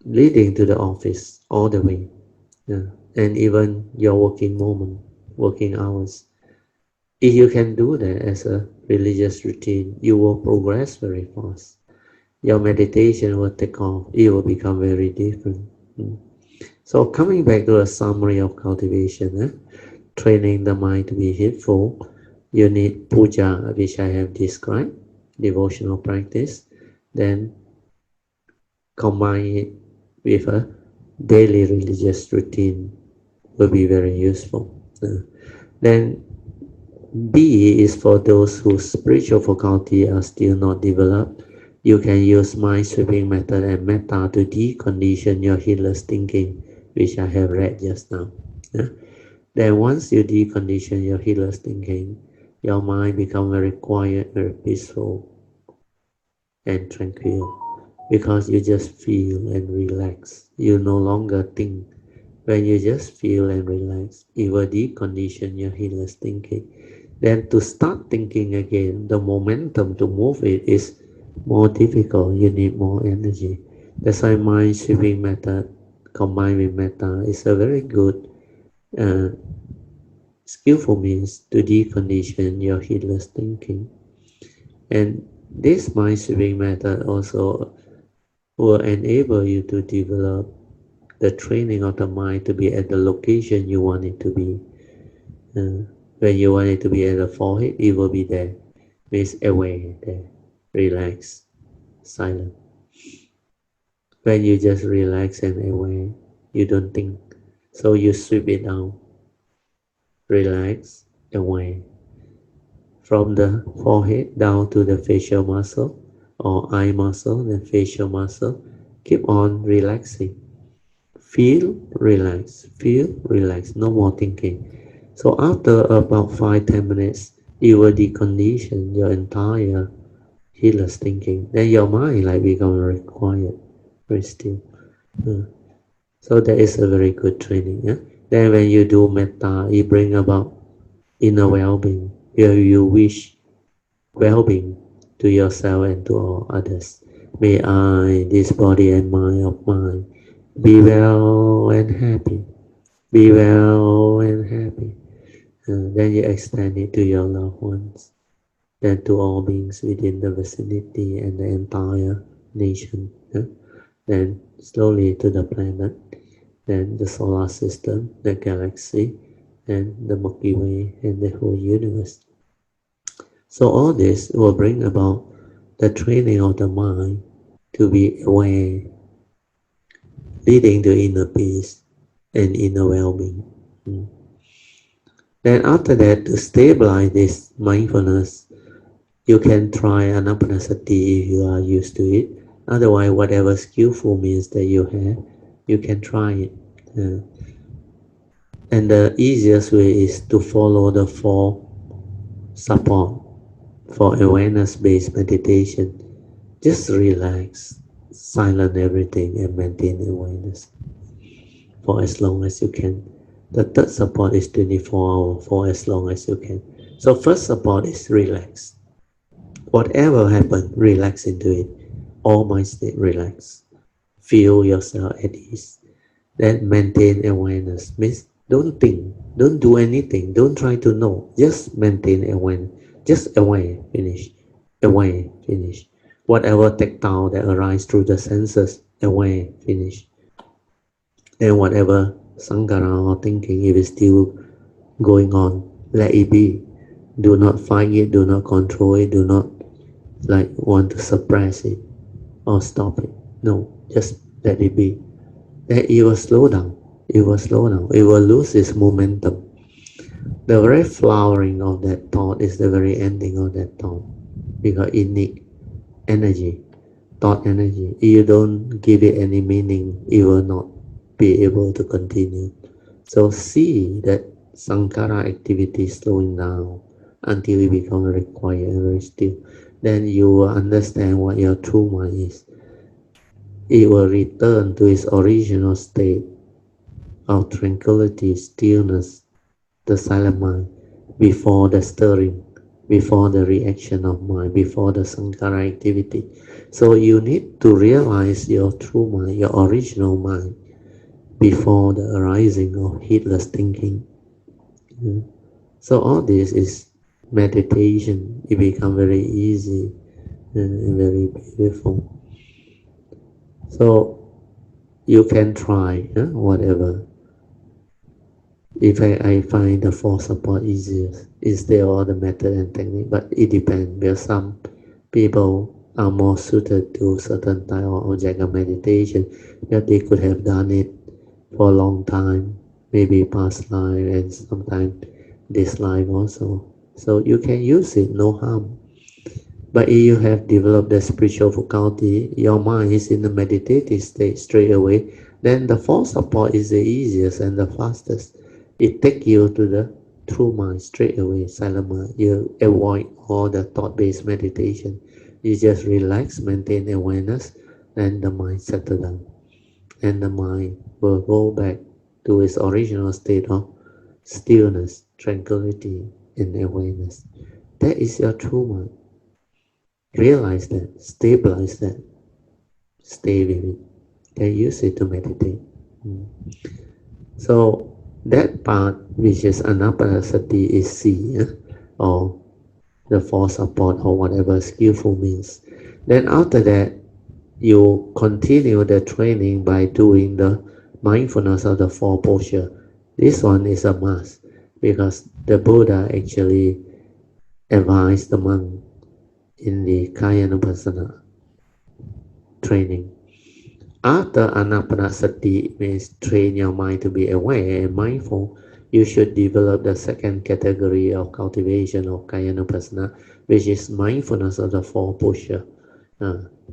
leading to the office all the way. Yeah. And even your working moment, working hours. If you can do that as a religious routine, you will progress very fast. Your meditation will take off. It will become very different. Mm. So coming back to a summary of cultivation, training the mind to be heedful, you need puja, which I have described, devotional practice. Then combine it with a daily religious routine will be very useful. Then B is for those whose spiritual faculty are still not developed. You can use mind sweeping method and metta to decondition your heedless thinking, which I have read just now. Yeah? Then once you decondition your heedless thinking, your mind becomes very quiet, very peaceful, and tranquil because you just feel and relax. You no longer think. When you just feel and relax, you will decondition your heedless thinking. Then to start thinking again, the momentum to move it is more difficult. You need more energy. That's why mind sweeping method combined with metta is a very good uh, skillful means to decondition your heedless thinking. And this mind sweeping method also will enable you to develop the training of the mind to be at the location you want it to be. When you want it to be at the forehead, it will be there. Means away there, relax, silent. When you just relax and away, you don't think. So you sweep it down, relax, away. From the forehead down to the facial muscle or eye muscle, then facial muscle. Keep on relaxing. Feel relaxed, no more thinking. So after about 5-10 minutes, you will decondition your entire heedless thinking. Then your mind like become very quiet, very still. So that is a very good training. Yeah? Then when you do metta, it bring about inner well-being. You wish well-being to yourself and to all others. May I, this body and mind of mine, be well and happy. Be well and happy. Then you extend it to your loved ones, then to all beings within the vicinity and the entire nation. Then slowly to the planet, then the solar system, the galaxy, and the Milky Way, and the whole universe. So all this will bring about the training of the mind to be aware, leading to inner peace and inner well-being. Then after that, to stabilize this mindfulness, you can try anapanasati if you are used to it. Otherwise, whatever skillful means that you have, you can try it. And the easiest way is to follow the four support for awareness-based meditation. Just relax, silence everything, and maintain awareness for as long as you can. The third support is 24 hours for as long as you can. So first support is relax. Whatever happens, relax into it. All mind state, relax. Feel yourself at ease. Then maintain awareness. Means don't think, don't do anything, don't try to know. Just maintain awareness. Just aware, finish. Aware, finish. Whatever tactile that arises through the senses, aware, finish. And whatever sankhara or thinking, if it's still going on, let it be. Do not fight it, do not control it, do not want to suppress it or stop it. No, just let it be. Then it will slow down. It will slow down. It will lose its momentum. The very flowering of that thought is the very ending of that thought, because it needs energy, thought energy. If you don't give it any meaning, it will not be able to continue. So see that sankhara activity slowing down until it becomes very quiet and very still. Then you will understand what your true mind is. It will return to its original state of tranquility, stillness, the silent mind, before the stirring, before the reaction of mind, before the sankhara activity. So you need to realize your true mind, your original mind, before the arising of heedless thinking. So all this is meditation. It becomes very easy and very beautiful. So you can try whatever. If I find the four support easiest, instead of the method and technique, but it depends, because some people are more suited to certain type of object of meditation, that they could have done it for a long time, maybe past life and sometimes this life also. So you can use it, no harm. But if you have developed the spiritual faculty, your mind is in the meditative state straight away, then the four support is the easiest and the fastest. It takes you to the true mind straight away, silent mind. You avoid all the thought-based meditation. You just relax, maintain awareness, and the mind settle down. And the mind will go back to its original state of stillness, tranquility, and awareness. That is your true mind. Realize that, stabilize that, stay with it, and use it to meditate. So that part, which is anapanasati, is C, or the four support, or whatever skillful means. Then after that, you continue the training by doing the mindfulness of the four posture. This one is a must because the Buddha actually advised the monk in the Kayanupassana training. After anapanasati means train your mind to be aware and mindful, you should develop the second category of cultivation of Kayanupassana, which is mindfulness of the four posture.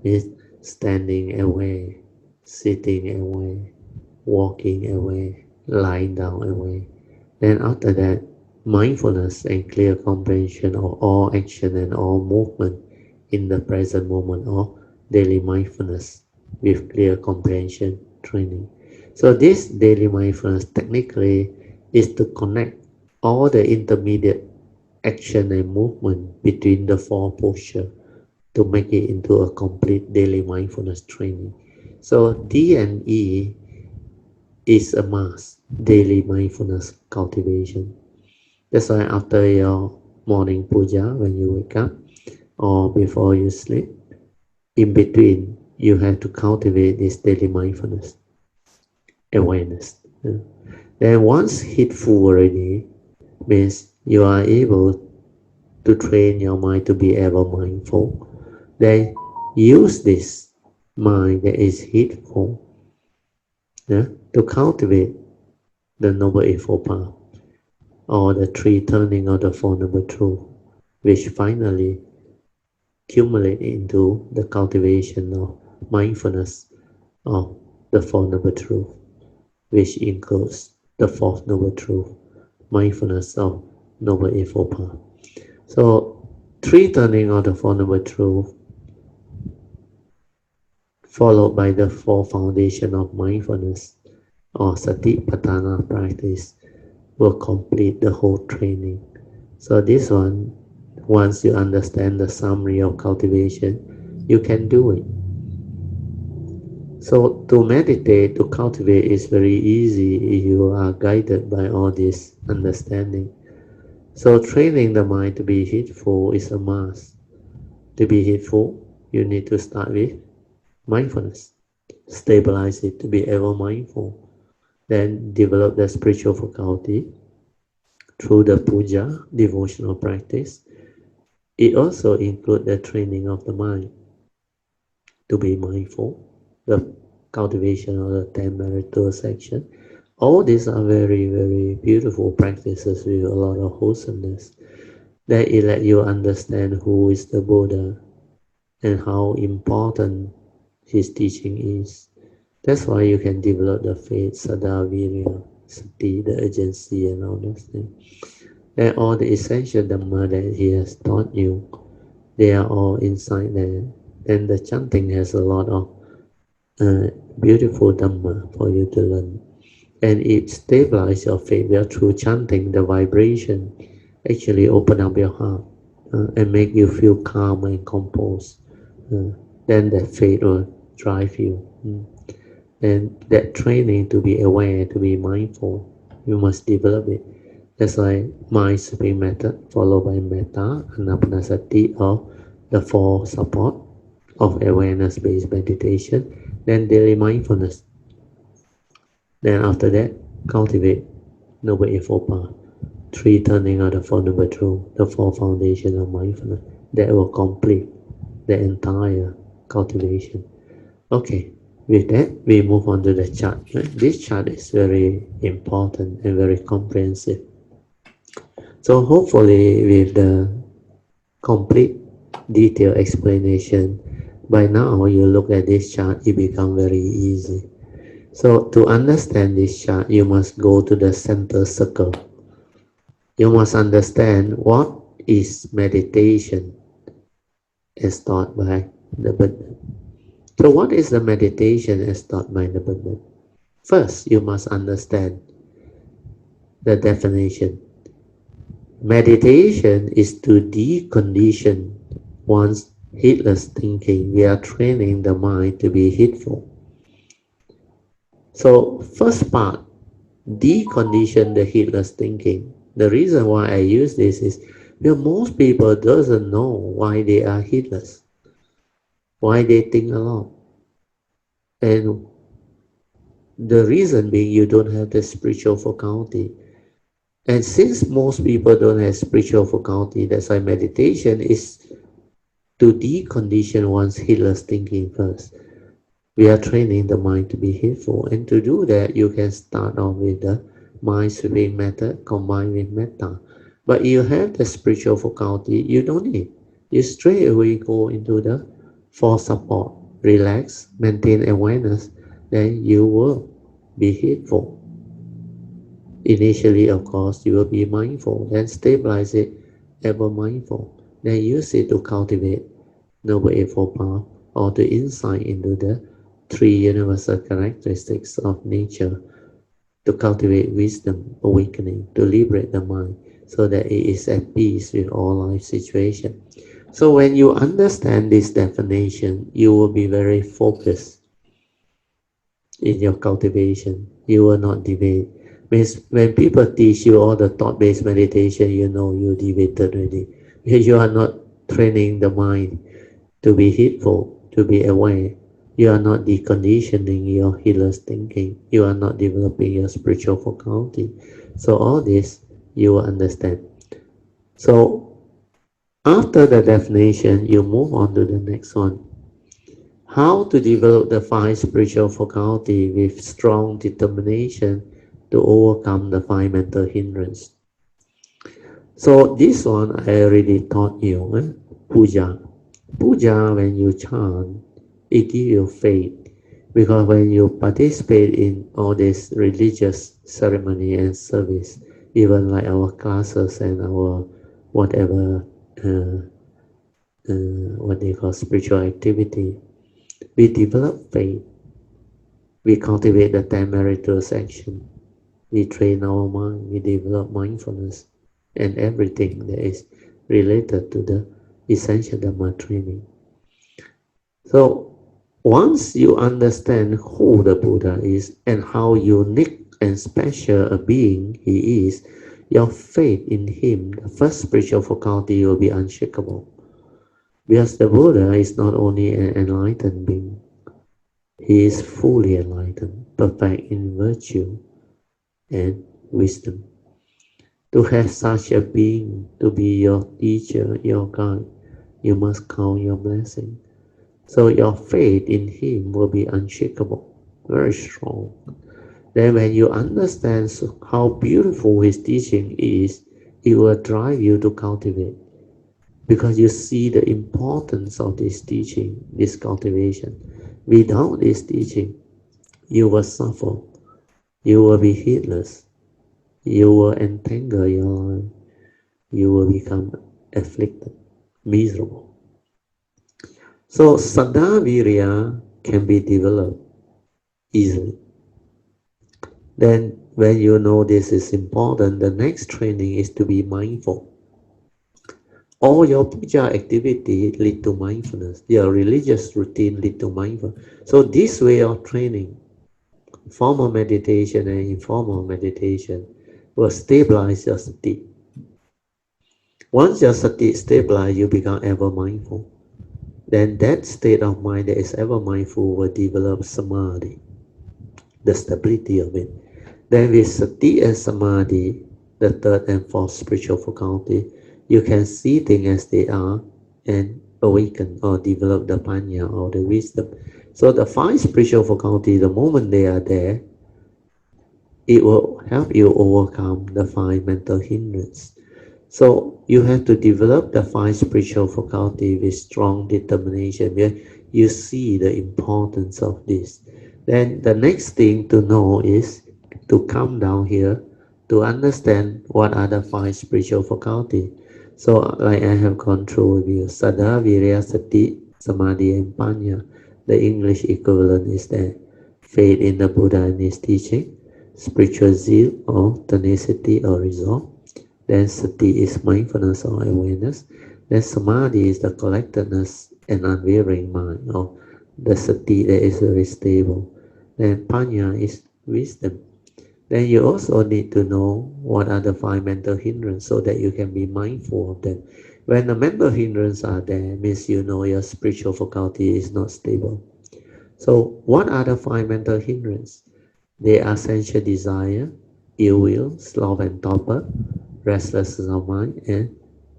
Means standing away, sitting away, walking away, lying down away. Then after that, mindfulness and clear comprehension of all action and all movement in the present moment, or daily mindfulness with clear comprehension training. So this daily mindfulness technically is to connect all the intermediate action and movement between the four posture to make it into a complete daily mindfulness training. So D and E is a must, daily mindfulness cultivation. That's why after your morning puja, when you wake up or before you sleep, in between, you have to cultivate this daily mindfulness awareness. Then once hit full already, means you are able to train your mind to be ever mindful. Then use this mind that is hitful, to cultivate the Noble Eightfold Path, or the three turning of the Four Noble Truths, which finally accumulate into the cultivation of mindfulness of the Four Noble Truths, which includes the Fourth Noble Truth, mindfulness of Noble Eightfold Path. So, three turning of the Four Noble Truths, followed by the four foundation of mindfulness or Satipatthana practice, will complete the whole training. So this one, once you understand the summary of cultivation, you can do it. So to meditate, to cultivate is very easy if you are guided by all this understanding. So training the mind to be heedful is a must. To be heedful, you need to start with mindfulness. Stabilize it to be ever mindful. Then develop the spiritual faculty through the puja, devotional practice. It also includes the training of the mind to be mindful, the cultivation of the 10 meritorious action. All these are very, very beautiful practices with a lot of wholesomeness that it let you understand who is the Buddha and how important his teaching is. That's why you can develop the faith, Sada, Virya, Sati, the urgency and all those things. And all the essential Dhamma that he has taught you, they are all inside there. And the chanting has a lot of beautiful Dhamma for you to learn. And it stabilizes your faith through chanting. The vibration actually open up your heart and make you feel calm and composed. Then that faith will drive you. And that training to be aware, to be mindful, you must develop it. That's why mind sweeping method followed by metta, anapanasati, or the four support of awareness-based meditation, then daily mindfulness. Then after that, cultivate Noble Eightfold Path, three turning of the Four Noble Truths, the four foundation of mindfulness. That will complete the entire cultivation. Okay, with that, we move on to the chart. This chart is very important and very comprehensive. So hopefully with the complete detailed explanation, by now you look at this chart, it becomes very easy. So to understand this chart, you must go to the center circle. You must understand what is meditation as taught by the Buddha. So what is the meditation as taught by the Buddha? First, you must understand the definition. Meditation is to decondition one's heedless thinking. We are training the mind to be heedful. So first part, decondition the heedless thinking. The reason why I use this is because most people doesn't know why they are heedless, why they think a lot. And the reason being you don't have the spiritual faculty. And since most people don't have spiritual faculty, that's why meditation is to decondition one's heedless thinking first. We are training the mind to be heedful. And to do that, you can start off with the mind sweeping method combined with metta. But you have the spiritual faculty, you don't need. You straight away go into the for support, relax, maintain awareness, then you will be heedful. Initially, of course, you will be mindful, then stabilize it, ever mindful. Then use it to cultivate Noble Eightfold Path or the insight into the three universal characteristics of nature to cultivate wisdom, awakening, to liberate the mind so that it is at peace with all life situations. So when you understand this definition, you will be very focused in your cultivation. You will not deviate. Means when people teach you all the thought-based meditation, you know you deviated already. Because you are not training the mind to be heedful, to be aware. You are not deconditioning your heedless thinking. You are not developing your spiritual faculty. So all this you will understand. So after the definition, you move on to the next one. How to develop the five spiritual faculty with strong determination to overcome the five mental hindrances. So this one I already taught you, puja. Puja, when you chant, it gives you faith. Because when you participate in all this religious ceremony and service, even like our classes and our whatever, what they call spiritual activity, we develop faith. We cultivate the 10 meritorious action. We train our mind. We develop mindfulness and everything that is related to the essential Dharma training. So once you understand who the Buddha is and how unique and special a being he is, your faith in him, the first spiritual faculty, will be unshakable. Because the Buddha is not only an enlightened being, he is fully enlightened, perfect in virtue and wisdom. To have such a being to be your teacher, your guide, you must count your blessing. So your faith in him will be unshakable, very strong. Then when you understand how beautiful his teaching is, it will drive you to cultivate. Because you see the importance of this teaching, this cultivation. Without this teaching, you will suffer. You will be heedless. You will entangle your life. You will become afflicted, miserable. So Saddha Virya can be developed easily. Then when you know this is important, the next training is to be mindful. All your puja activity lead to mindfulness. Your religious routine lead to mindfulness. So this way of training, formal meditation and informal meditation, will stabilize your sati. Once your sati is stabilized, you become ever mindful. Then that state of mind that is ever mindful will develop samadhi, the stability of it. Then with sati and samadhi, the third and fourth spiritual faculty, you can see things as they are and awaken or develop the panya or the wisdom. So the five spiritual faculty, the moment they are there, it will help you overcome the five mental hindrances. So you have to develop the five spiritual faculty with strong determination. You see the importance of this. Then the next thing to know is to come down here to understand what are the five spiritual faculty. So like I have gone through with you, Saddha, Virya, Sati, Samadhi and Panya. The English equivalent is there. Faith in the Buddha and his teaching, spiritual zeal or tenacity or resolve. Then sati is mindfulness or awareness. Then samadhi is the collectedness and unwavering mind, or the sati that is very stable. Then panya is wisdom. Then you also need to know what are the five mental hindrances so that you can be mindful of them. When the mental hindrances are there, means you know your spiritual faculty is not stable. So what are the five mental hindrances? They are sensual desire, ill will, sloth and torpor, restlessness of mind, and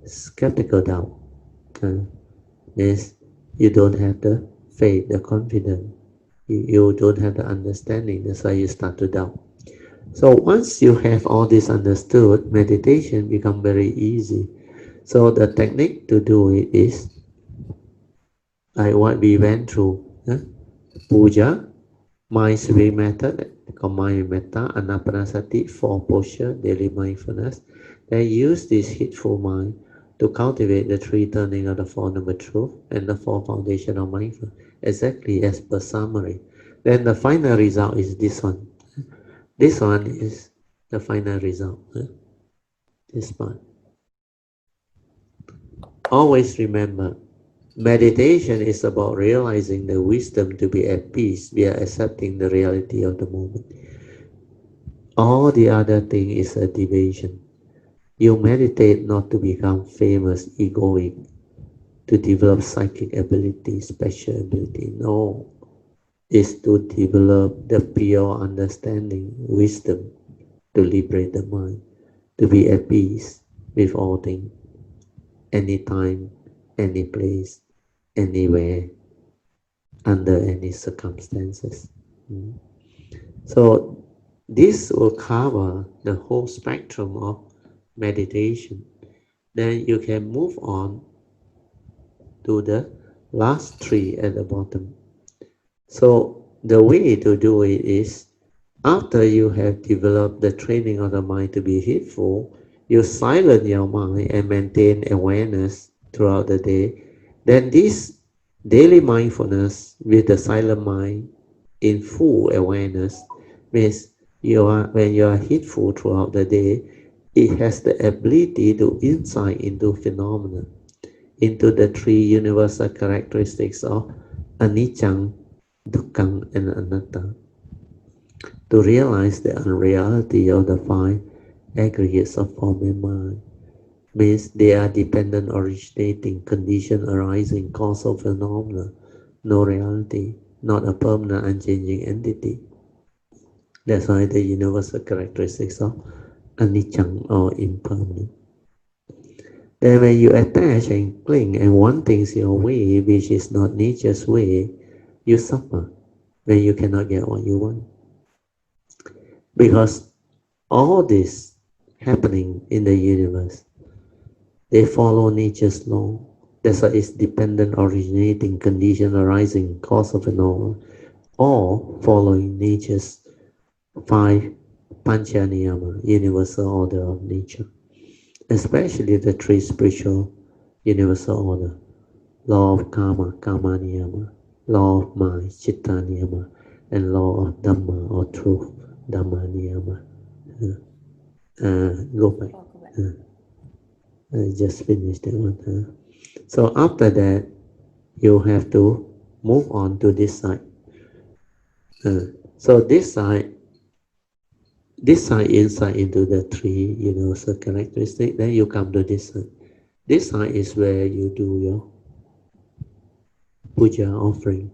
skeptical doubt. Means you don't have the faith, the confidence. You don't have the understanding. That's why you start to doubt. So once you have all this understood, meditation become very easy. So the technique to do it is like what we went through. Puja, mind sweeping method, combine metta, anapanasati, four posture, daily mindfulness. Then use this heedful mind to cultivate the three turning of the Four Noble Truth and the four foundation of mindfulness, exactly as per summary. Then the final result is this one. This one is the final result. This part. Always remember, meditation is about realizing the wisdom to be at peace via accepting the reality of the moment. All the other thing is a deviation. You meditate not to become famous, egoic, to develop psychic ability, special ability. No, it's to develop the pure understanding, wisdom, to liberate the mind, to be at peace with all things, anytime, any place, anywhere, under any circumstances. So this will cover the whole spectrum of meditation. Then you can move on to the last three at the bottom. So the way to do it is, after you have developed the training of the mind to be heedful, you silence your mind and maintain awareness throughout the day. Then this daily mindfulness with the silent mind in full awareness means when you are heedful throughout the day, it has the ability to insight into phenomena, into the three universal characteristics of anicca, dukkha, and anatta, to realize the unreality of the five aggregates of form and mind. Means they are dependent, originating, condition arising, causal phenomena, no reality, not a permanent, unchanging entity. That's why the universal characteristics of anicca or impermanent. Then when you attach and cling and want things your way, which is not nature's way, you suffer when you cannot get what you want. Because all this happening in the universe, they follow nature's law. That's why it's dependent, originating, condition arising, cause of phenomena, all following nature's five pancha niyama, universal order of nature. Especially the three spiritual universal order. Law of karma, karma niyama, law of mind, chitta niyama, and law of dhamma or truth, dhamma niyama. Go back. I just finished that one. So after that, you have to move on to this side. So this side insight into the three universal characteristics. Then you come to this side. This side is where you do your puja offering,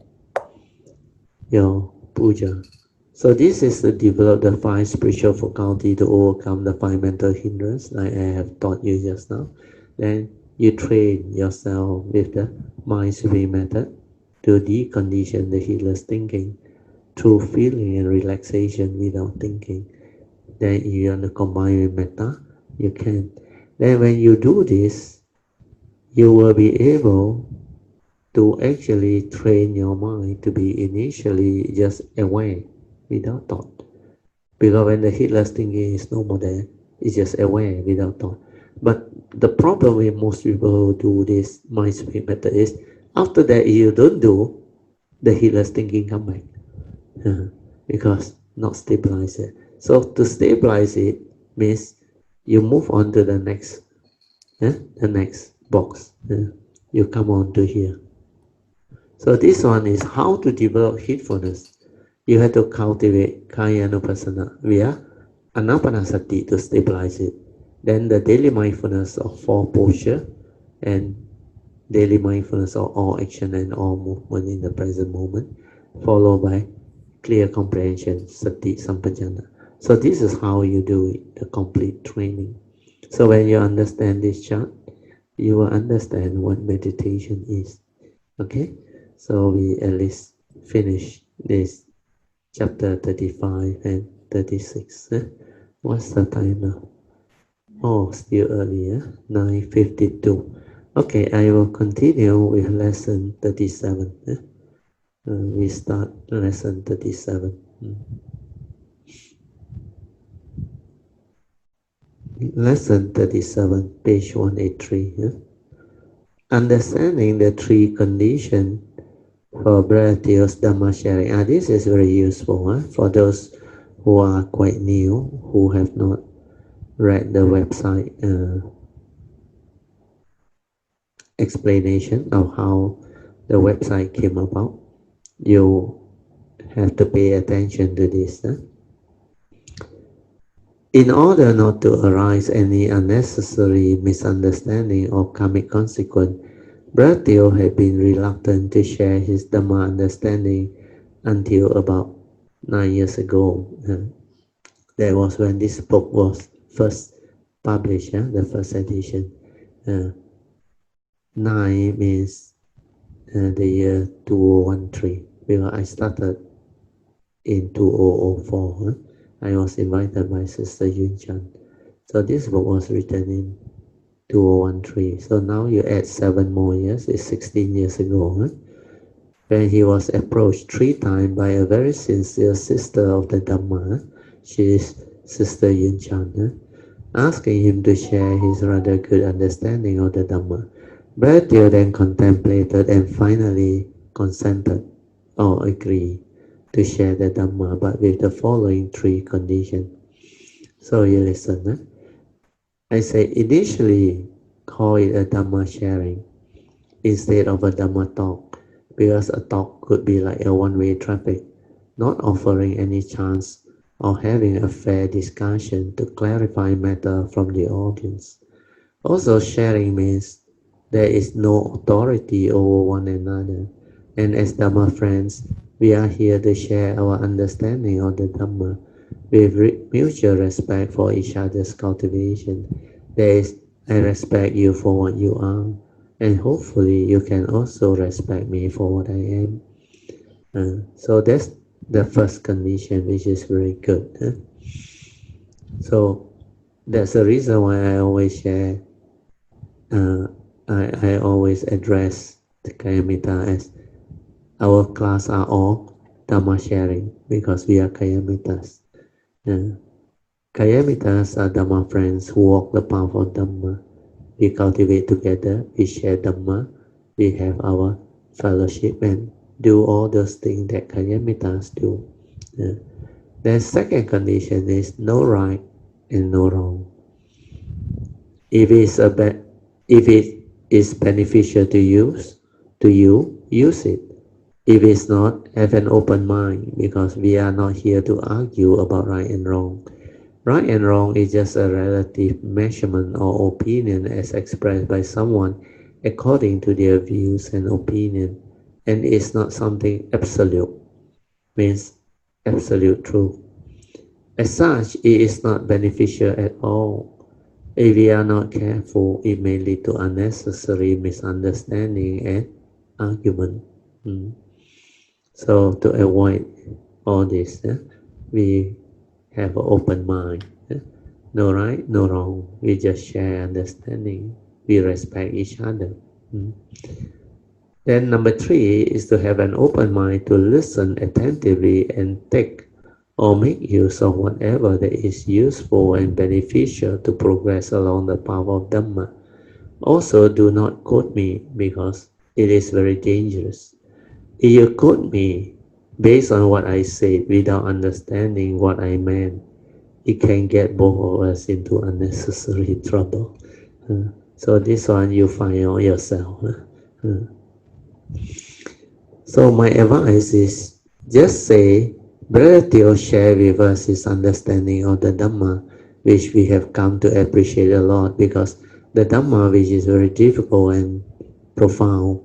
your puja. So this is to develop the five spiritual faculty to overcome the five mental hindrances like I have taught you just now. Then you train yourself with the mind sweeping method to decondition the heedless thinking through feeling and relaxation without thinking. Then if you want to combine with metta, you can. Then when you do this, you will be able to actually train your mind to be initially just aware without thought. Because when the heedless thinking is no more there, it's just aware without thought. But the problem with most people who do this mind sweep method is, after that you don't do, the heedless thinking come back. Because not stabilize it. So to stabilize it means you move on to the next box. You come on to here. So this one is how to develop heedfulness. You have to cultivate kaya anupassana via anapanasati to stabilize it. Then the daily mindfulness of four posture and daily mindfulness of all action and all movement in the present moment. followed by clear comprehension, sati sampajana. So this is how you do it, the complete training. So when you understand this chart, you will understand what meditation is. Okay, so we at least finish this chapter 35 and 36. What's the time now? Oh, still early, 9:52. Okay, I will continue with lesson 37. We start lesson 37. Lesson 37, page 183. Understanding the three conditions for Bharatiya's Dhamma sharing. This is very useful for those who are quite new, who have not read the website explanation of how the website came about. You have to pay attention to this. In order not to arise any unnecessary misunderstanding or karmic consequence, Bharatiya had been reluctant to share his Dhamma understanding until about 9 years ago. That was when this book was first published, the first edition. 9 means the year 2013, because I started in 2004. I was invited by Sister Yun Chan. So this book was written in 2013. So now you add 7 more years, it's 16 years ago. When he was approached 3 times by a very sincere sister of the Dhamma, she is Sister Yun Chan, asking him to share his rather good understanding of the Dhamma. Bharatiya then contemplated and finally consented or agreed to share the Dhamma, but with the following 3 conditions. So you listen. I say initially call it a Dhamma sharing instead of a Dhamma talk, because a talk could be like a one-way traffic, not offering any chance of having a fair discussion to clarify matter from the audience. Also, sharing means there is no authority over one another, and as Dhamma friends, we are here to share our understanding of the Dhamma with mutual respect for each other's cultivation. There is, I respect you for what you are, and hopefully you can also respect me for what I am. So that's the first condition, which is very good. So that's the reason why I always share, I always address the Kayamita as our class are all Dhamma sharing, because we are Kayamitas. Kayamitas are Dhamma friends who walk the path of Dhamma. We cultivate together, we share Dhamma, we have our fellowship and do all those things that Kayamitas do. The second condition is no right and no wrong. If it is beneficial to you, use it. If it's not, have an open mind, because we are not here to argue about right and wrong. Right and wrong is just a relative measurement or opinion as expressed by someone according to their views and opinion, and it's not something absolute, means absolute truth. As such, it is not beneficial at all. If we are not careful, it may lead to unnecessary misunderstanding and argument. So to avoid all this, we have an open mind. No right, no wrong. We just share understanding. We respect each other. Then number 3 is to have an open mind to listen attentively and take or make use of whatever that is useful and beneficial to progress along the path of Dhamma. Also, do not quote me, because it is very dangerous. If you quote me based on what I said without understanding what I meant, it can get both of us into unnecessary trouble. So this one you find out yourself. So my advice is just say, Brother Theo share with us his understanding of the Dhamma, which we have come to appreciate a lot, because the Dhamma, which is very difficult and profound,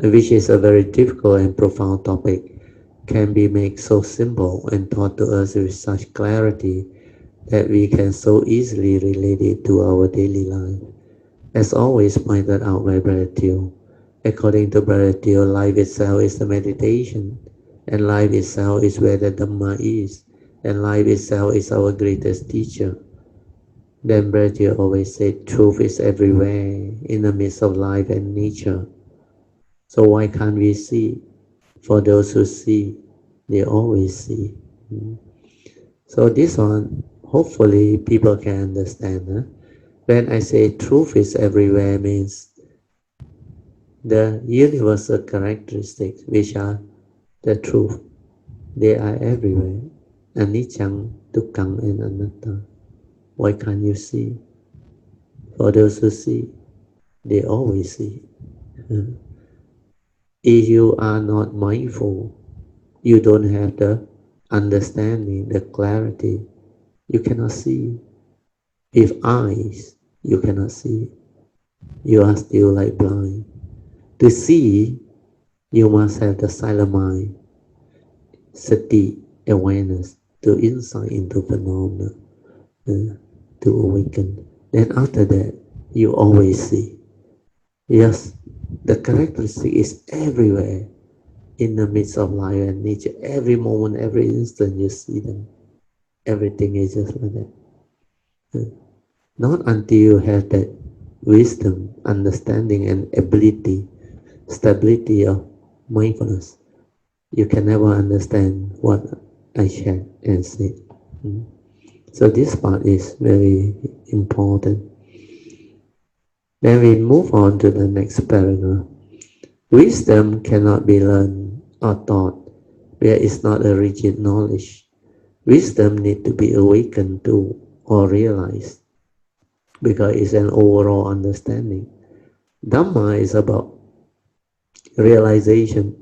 which is a very difficult and profound topic, can be made so simple and taught to us with such clarity that we can so easily relate it to our daily life. As always pointed out by Brother, according to Brother, life itself is a meditation, and life itself is where the Dhamma is, and life itself is our greatest teacher. Then Brother always said, truth is everywhere in the midst of life and nature. So why can't we see? For those who see, they always see. So this one, hopefully people can understand. Huh? When I say truth is everywhere means the universal characteristics which are the truth. They are everywhere. Anicca, dukkha, and anatta. Why can't you see? For those who see, they always see. If you are not mindful, you don't have the understanding, the clarity, you cannot see. If eyes, you cannot see. You are still like blind. To see, you must have the silent mind, sati, awareness, to insight into phenomena, uh, to awaken. Then after that, you always see. Yes, the characteristic is everywhere in the midst of life and nature. Every moment, every instant, you see them. Everything is just like that. Not until you have that wisdom, understanding, and ability, stability of mindfulness, you can never understand what I shared and said. So this part is very important. Then we move on to the next paragraph. Wisdom cannot be learned or taught where it's not a rigid knowledge. Wisdom needs to be awakened to or realized because it's an overall understanding. Dhamma is about realization,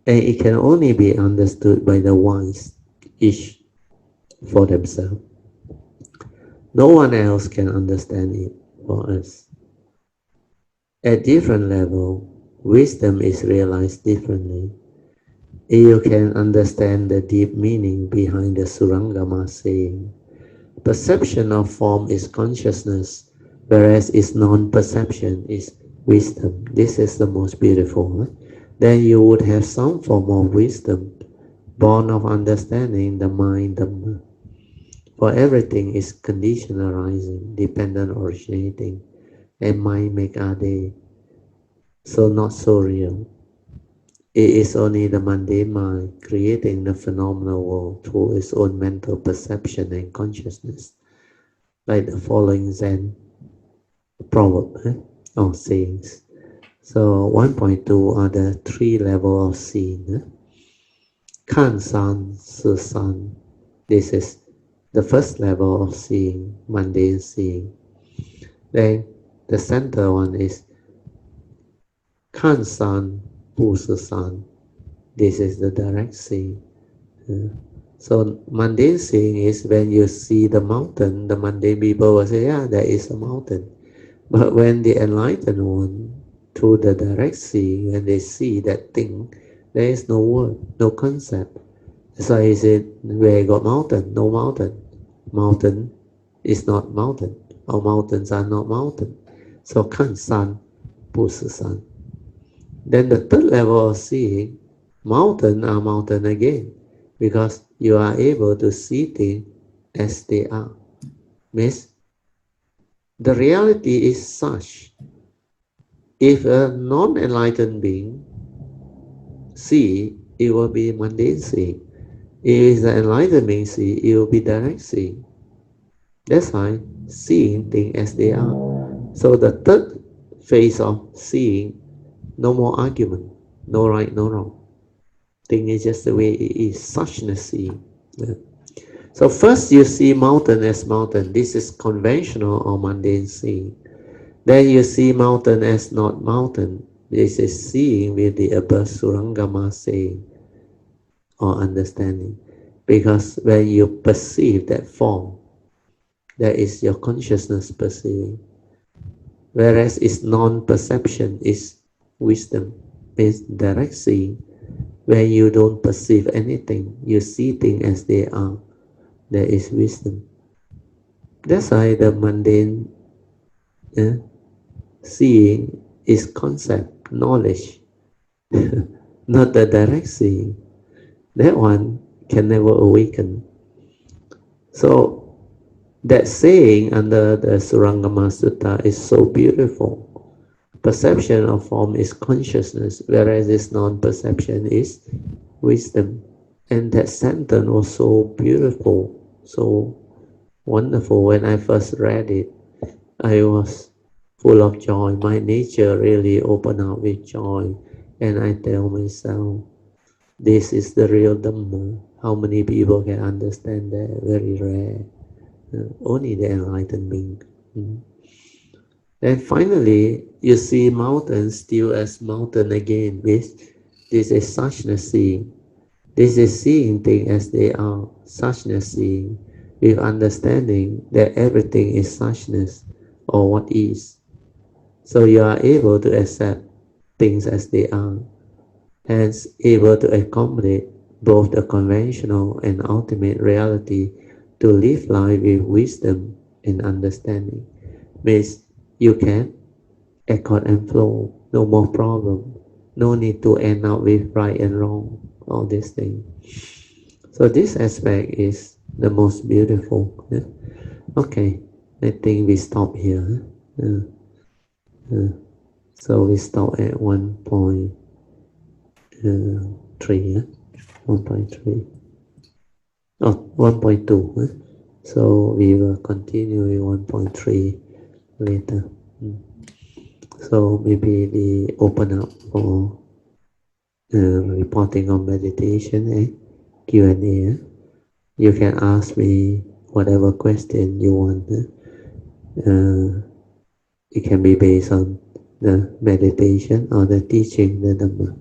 and it can only be understood by the wise, each for themselves. No one else can understand it for us. At different level, wisdom is realized differently. You can understand the deep meaning behind the Surangama saying, perception of form is consciousness, whereas its non-perception is wisdom. This is the most beautiful. Huh? Then you would have some form of wisdom, born of understanding the mind Dhamma. For everything is conditional arising, dependent originating, and mind make ade, so not so real. It is only the mundane mind creating the phenomenal world through its own mental perception and consciousness, like the following Zen proverb or sayings. So 1.2 are the three levels of seeing. Kan San, Su San. This is the first level of seeing, mundane seeing. Then the center one is Kan San, Pu Su San. This is the direct seeing. So mundane seeing is when you see the mountain, the mundane people will say, yeah, there is a mountain. But when the enlightened one, through the direct seeing, when they see that thing, there is no word, no concept. So he said, where got mountain? No mountain. Mountain is not mountain, or mountains are not mountain. So kan san, pu si san. Then the third level of seeing, mountain are mountain again, because you are able to see things as they are. Means the reality is such. If a non-enlightened being see, it will be mundane seeing. If the enlightened being see, it will be direct seeing. That's why seeing things as they are. So the third phase of seeing, no more argument, no right, no wrong. Thing is just the way it is, suchness seeing. Yeah. So first you see mountain as mountain. This is conventional or mundane seeing. Then you see mountain as not mountain. This is seeing with the above Surangama saying or understanding. Because when you perceive that form, that is your consciousness perceiving. Whereas its non-perception is wisdom, means direct seeing. Where you don't perceive anything, you see things as they are. There is wisdom. That's why the mundane uh, seeing is concept, knowledge, not the direct seeing. That one can never awaken. So that saying under the Surangama Sutta is so beautiful. Perception of form is consciousness, whereas this non-perception is wisdom. And that sentence was so beautiful, so wonderful. When I first read it, I was full of joy. My nature really opened up with joy. And I tell myself, this is the real Dhamma. How many people can understand that? Very rare. Only the enlightened being. Mm. And finally, you see mountains still as mountain again. This is suchness seeing. This is seeing things as they are, suchness seeing, with understanding that everything is suchness, or what is. So you are able to accept things as they are, hence able to accommodate both the conventional and ultimate reality to live life with wisdom and understanding. Means you can accord and flow, no more problem, no need to end up with right and wrong, all these things. So this aspect is the most beautiful. Yeah? Okay, I think we stop here. So we stop at 1.3. Yeah? 1.3. Oh, 1.2. Huh? So we will continue with 1.3 later. So maybe we open up for reporting on meditation and Q&A. You can ask me whatever question you want. It can be based on the meditation or the teaching, the Dhamma.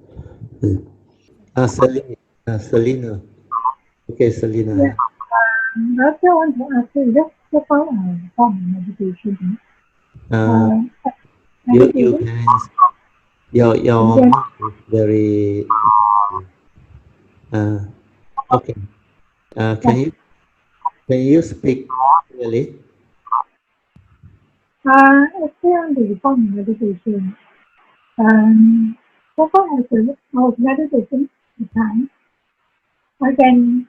Selena. Selena. Okay, Yeah, Selena. that's I want to ask you, just how I form meditation. Uh, Uh, you Meditation, can, your again, mic is very, uh, okay. yeah, Can you speak clearly? actually on the form meditation. So far as I was meditating the time, I can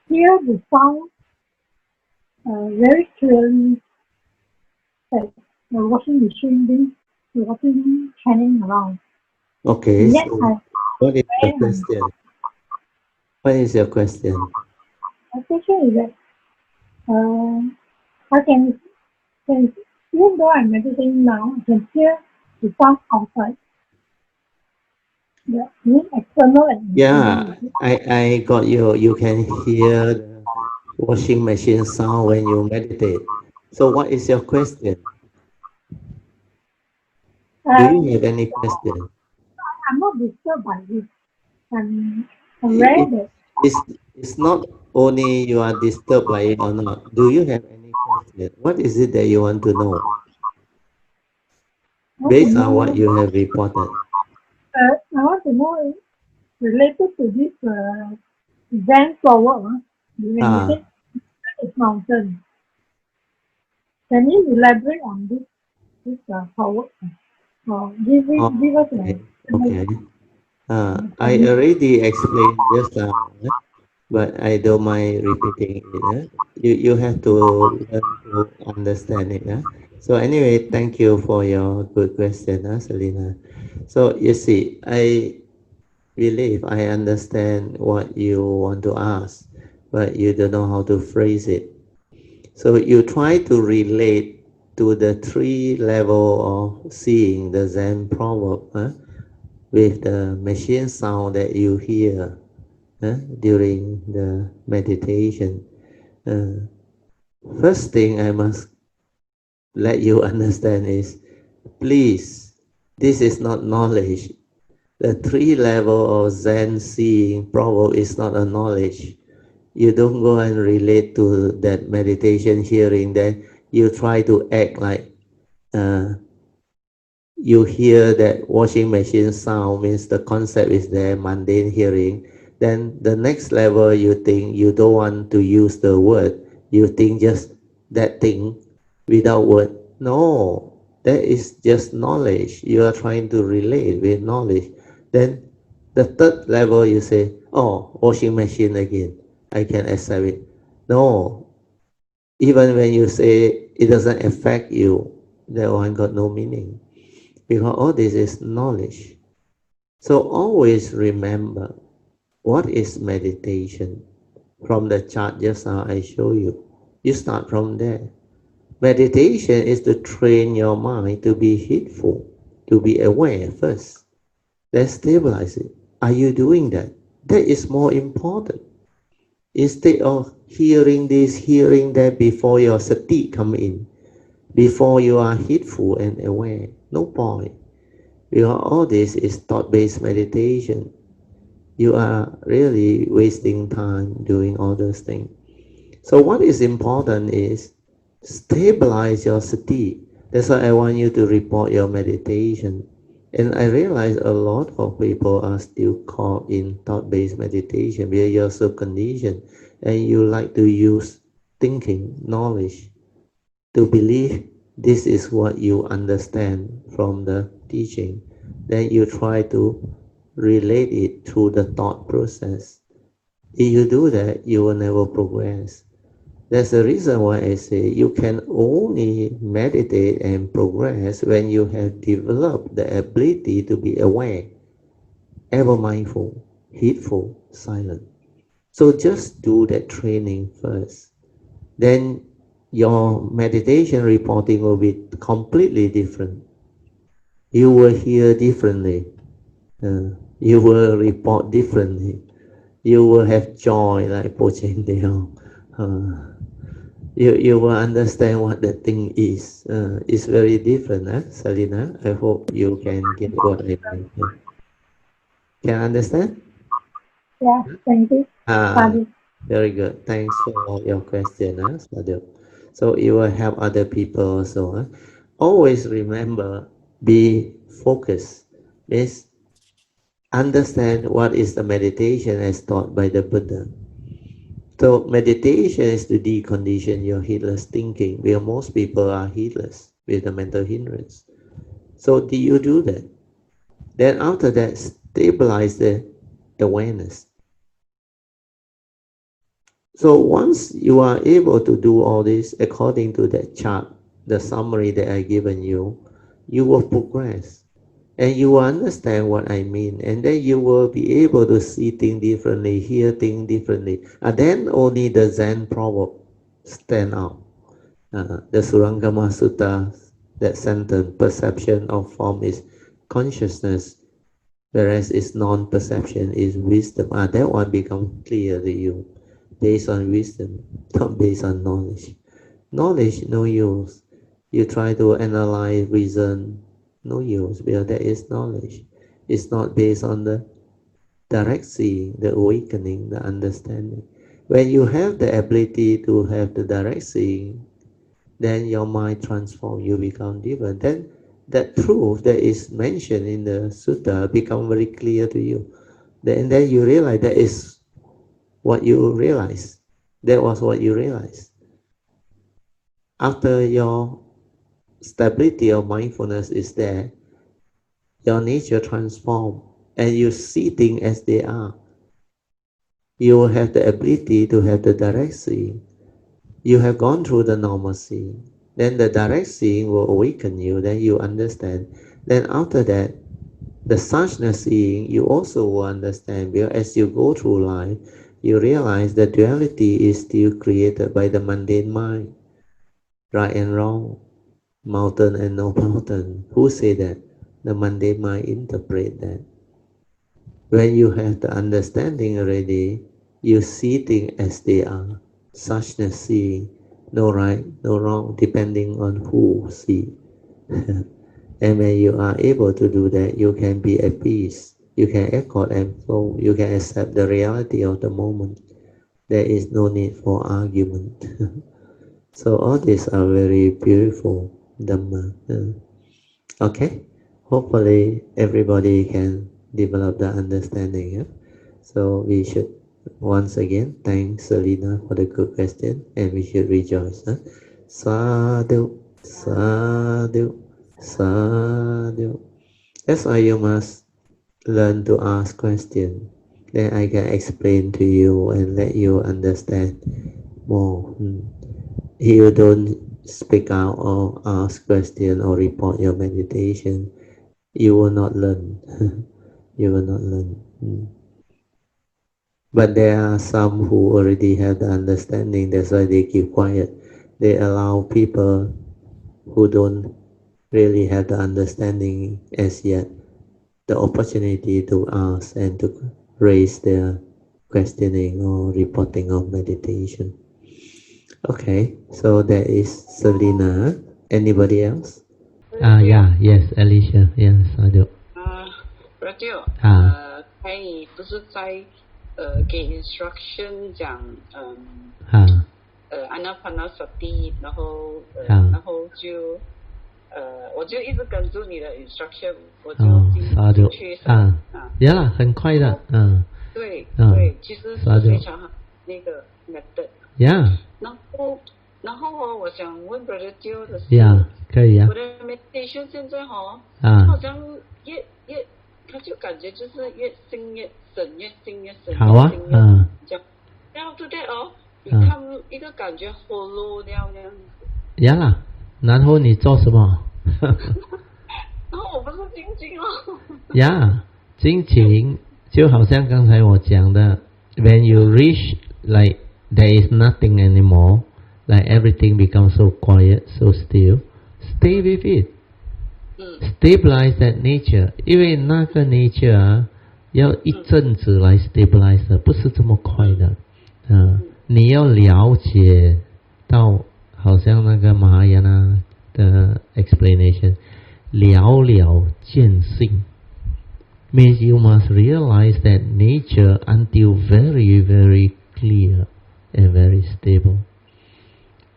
hear the sound very clearly, like the washing machine being, the washing turning around. Okay, And yet so I, what is the very, question? What is your question? my question is that I can, even though I'm meditating now, I can hear the sound outside. Yeah, mean external and internal. Yeah, I got you. You can hear the washing machine sound when you meditate. So what is your question? Do you have any question? I'm not disturbed by this. I'm aware It, that it's not only you are disturbed by it or not. Do you have any question? What is it that you want to know I want to based on know. what you have reported? I want to know related to this Zen flower. When you Ah, say it's mountain, can you elaborate on this flower? Give us okay, a okay. I understanding. already explained just now, but I don't mind repeating it. You have to learn to understand it. So anyway, thank you for your good question, Selena. So you see, I believe I understand what you want to ask, but you don't know how to phrase it. So you try to relate to the three level of seeing the Zen proverb with the machine sound that you hear during the meditation. Uh, First thing I must let you understand is, please, this is not knowledge. The three level of Zen seeing proverb is not a knowledge. You don't go and relate to that meditation hearing that you try to act like uh, you hear that washing machine sound means the concept is there, mundane hearing. Then the next level, you think you don't want to use the word. You think just that thing without word. No, that is just knowledge. You are trying to relate with knowledge. Then the third level, you say, oh, washing machine again. I can accept it. No, even when you say it doesn't affect you, that one got no meaning, because all this is knowledge. So always remember what is meditation. From the chart just now I show you, you start from there. Meditation is to train your mind to be heedful, to be aware first. Then stabilize it. Are you doing that? That is more important. Instead of hearing this, hearing that before your sati come in, before you are heedful and aware, no point. Because all this is thought-based meditation. You are really wasting time doing all those things. So what is important is stabilize your sati. That's why I want you to report your meditation. And I realize a lot of people are still caught in thought-based meditation where you're so conditioned and you like to use thinking, knowledge to believe this is what you understand from the teaching. Then you try to relate it to the thought process. If you do that, you will never progress. That's the reason why I say you can only meditate and progress when you have developed the ability to be aware, ever mindful, heedful, silent. So just do that training first. Then your meditation reporting will be completely different. You will hear differently. You will report differently. You will have joy like Pochen Deo. You will understand what the thing is. It's very different, Selina? I hope you can get what I mean. Can understand? Yeah, thank you. Ah, Sadhu. very good. Thanks for your question, Sadhu. So it will help other people also. Always remember, be focused. Means understand what is the meditation as taught by the Buddha. So meditation is to decondition your heedless thinking, where most people are heedless with the mental hindrance. So do you do that? Then after that, stabilize the awareness. So once you are able to do all this according to that chart, the summary that I given you, you will progress and you will understand what I mean, and then you will be able to see things differently, hear things differently. And then only the Zen proverb stand out. The Surangama Sutta, that sentence, perception of form is consciousness, whereas its non-perception is wisdom. That one becomes clear to you, based on wisdom, not based on knowledge. Knowledge, no use. You try to analyze, reason, no use, because that is knowledge. It's not based on the direct seeing, the awakening, the understanding. When you have the ability to have the direct seeing, then your mind transforms, you become different. Then that truth that is mentioned in the sutta become very clear to you. Then you realize that is what you realize. That was what you realize. After your stability of mindfulness is there, your nature transform and you see things as they are. You will have the ability to have the direct seeing. You have gone through the normal seeing. Then the direct seeing will awaken you, then you understand. Then after that, the suchness seeing, you also will understand, because as you go through life, you realize that duality is still created by the mundane mind, right and wrong, mountain and no mountain. Who say that? The mundane mind interpret that. When you have the understanding already, you see things as they are. Suchness seeing, no right, no wrong, depending on who see. And when you are able to do that, you can be at peace. You can accord and flow. You can accept the reality of the moment. There is no need for argument. So all these are very beautiful Dhamma. Okay? hopefully everybody can develop the understanding. Yeah? So we should once again thank Selena for the good question, and we should rejoice. Huh? Sadhu, sadhu, sadhu. That's why you must learn to ask questions. Then I can explain to you and let you understand more. If you don't speak out or ask question or report your meditation, you will not learn. You will not learn. But there are some who already have the understanding. That's why they keep quiet. They allow people who don't really have the understanding as yet the opportunity to ask and to raise their questioning or reporting of meditation. Okay, so that is Selena. Anybody else? Yeah, yes, Alicia, yes, I do. Radio，可以不是在给 instruction 讲Anapanasati，然后就我就一直跟住你的 instruction，我就进去呀啦，很快的，对，其实是非常好那个 method。然后我想问 Brother Joe 的是，可以啊。我的 meditation 现在好像越他就感觉就是越信越深，越信越深，好啊，这样。然后 today 你看一个感觉 hollow 掉这样子。呀啦，然后你做什么？然后我不是静静静静就好像刚才我讲的 ，when you reach like there is nothing anymore, like everything becomes so quiet, so still, stay with it. Stabilize that nature， 因为那个 nature 要一阵子来 stabilize 的，不是这么快的。你要了解到，好像那个玛雅那的 explanation， 了了见性 means you must realize that nature until very, very clear and very stable.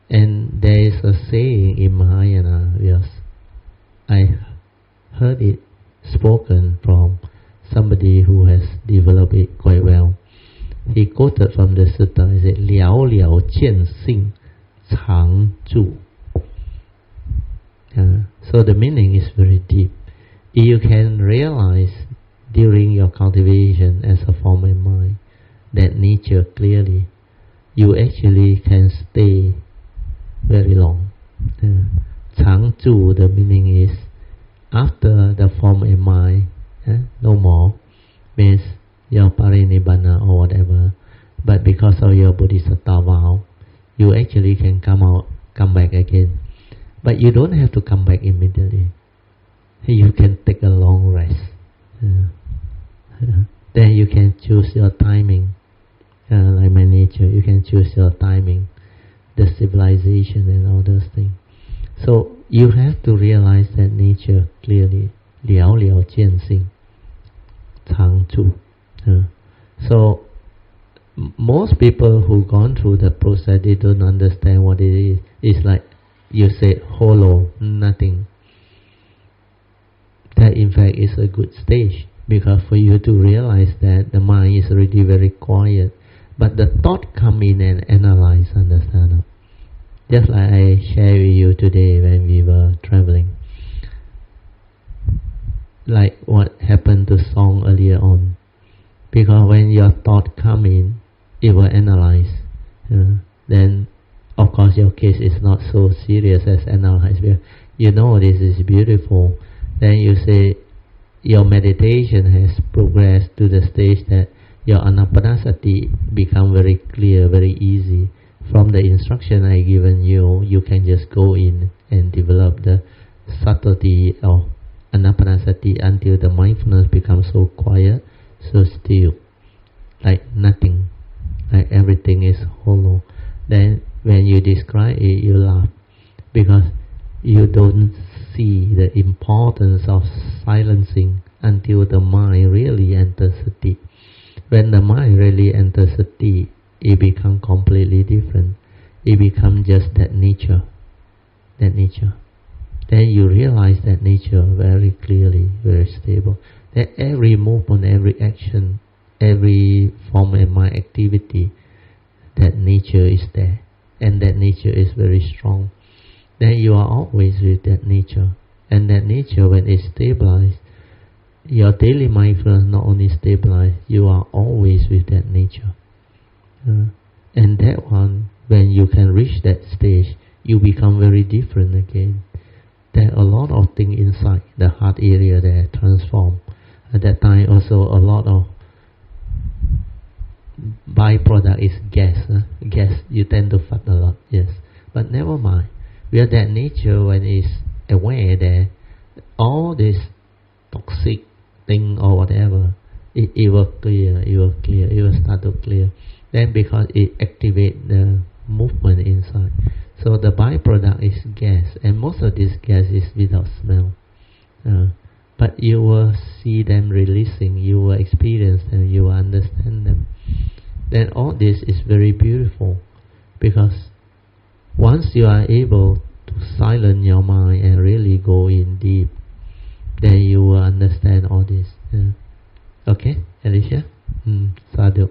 And there is a saying in Mahayana, yes, I heard it spoken from somebody who has developed it quite well. He quoted from the Sutra, he said, 了了见性常住. So the meaning is very deep. If you can realize during your cultivation as a form of mind that nature clearly, you actually can stay very long. 常住 the meaning is after the form of mind, no more, means your parinibbana or whatever, but because of your bodhisattva vow, you actually can come back again. But you don't have to come back immediately. You can take a long rest. Then you can choose your timing. Like my nature, you can choose your timing, the civilization and all those things. So you have to realize that nature clearly. 了了见性常住. So most people who gone through the process, they don't understand what it is. It's like you say hollow, nothing. That in fact is a good stage, because for you to realize that the mind is already very quiet, but the thought come in and analyze, understand? Just like I shared with you today when we were traveling. Like what happened to Song earlier on. Because when your thought come in, it will analyze. Then, of course, your case is not so serious as analyze. You know this is beautiful. Then you say your meditation has progressed to the stage that your anapanasati become very clear, very easy. From the instruction I given you, you can just go in and develop the subtlety of anapanasati until the mindfulness becomes so quiet, so still, like nothing, like everything is hollow. Then when you describe it, you laugh, because you don't see the importance of silencing until the mind really enters sati. When the mind really enters sati, it becomes completely different. It becomes just that nature. then you realize that nature very clearly, very stable. That every movement, every action, every form of my activity, that nature is there, and that nature is very strong. Then you are always with that nature, and that nature, when it's stabilized, your daily mindfulness not only stabilized, you are always with that nature. And that one, when you can reach that stage, you become very different again. There are a lot of things inside the heart area that transform. At that time also a lot of byproduct is gas. Gas, you tend to fart a lot, yes. But never mind. We are that nature when it's aware that all this toxic thing or whatever, it will clear, it will start to clear. Then because it activates the movement inside. So the byproduct is gas, and most of this gas is without smell. But you will see them releasing, you will experience them, you will understand them. Then all this is very beautiful, because once you are able to silence your mind and really go in deep, then you will understand all this. Okay, Alicia? Sadhu.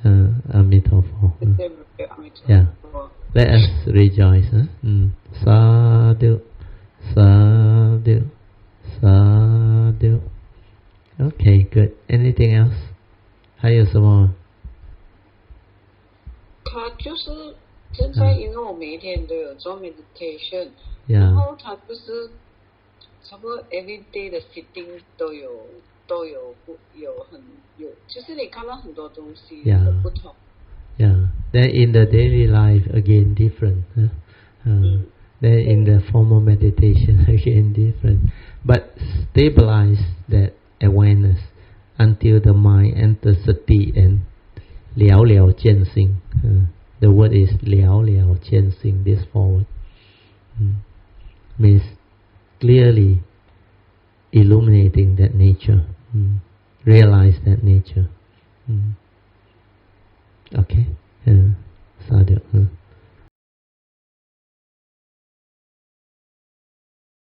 Amitabha. Yeah. Let us rejoice. Sadhu. Sadhu. Sadhu. Okay, good. Anything else? 还有什么？他就是现在，因为我每一天都有做 meditation， Yeah. 然后他就是差不多 every day 的 sitting 都有，就是你看到很多东西的不同。Yeah. Then in the daily life again different. Then in the formal meditation again different. But stabilize that awareness until the mind enters sati and 了了见性. The word is 了了见性, this forward. Means clearly illuminating that nature. Realize that nature.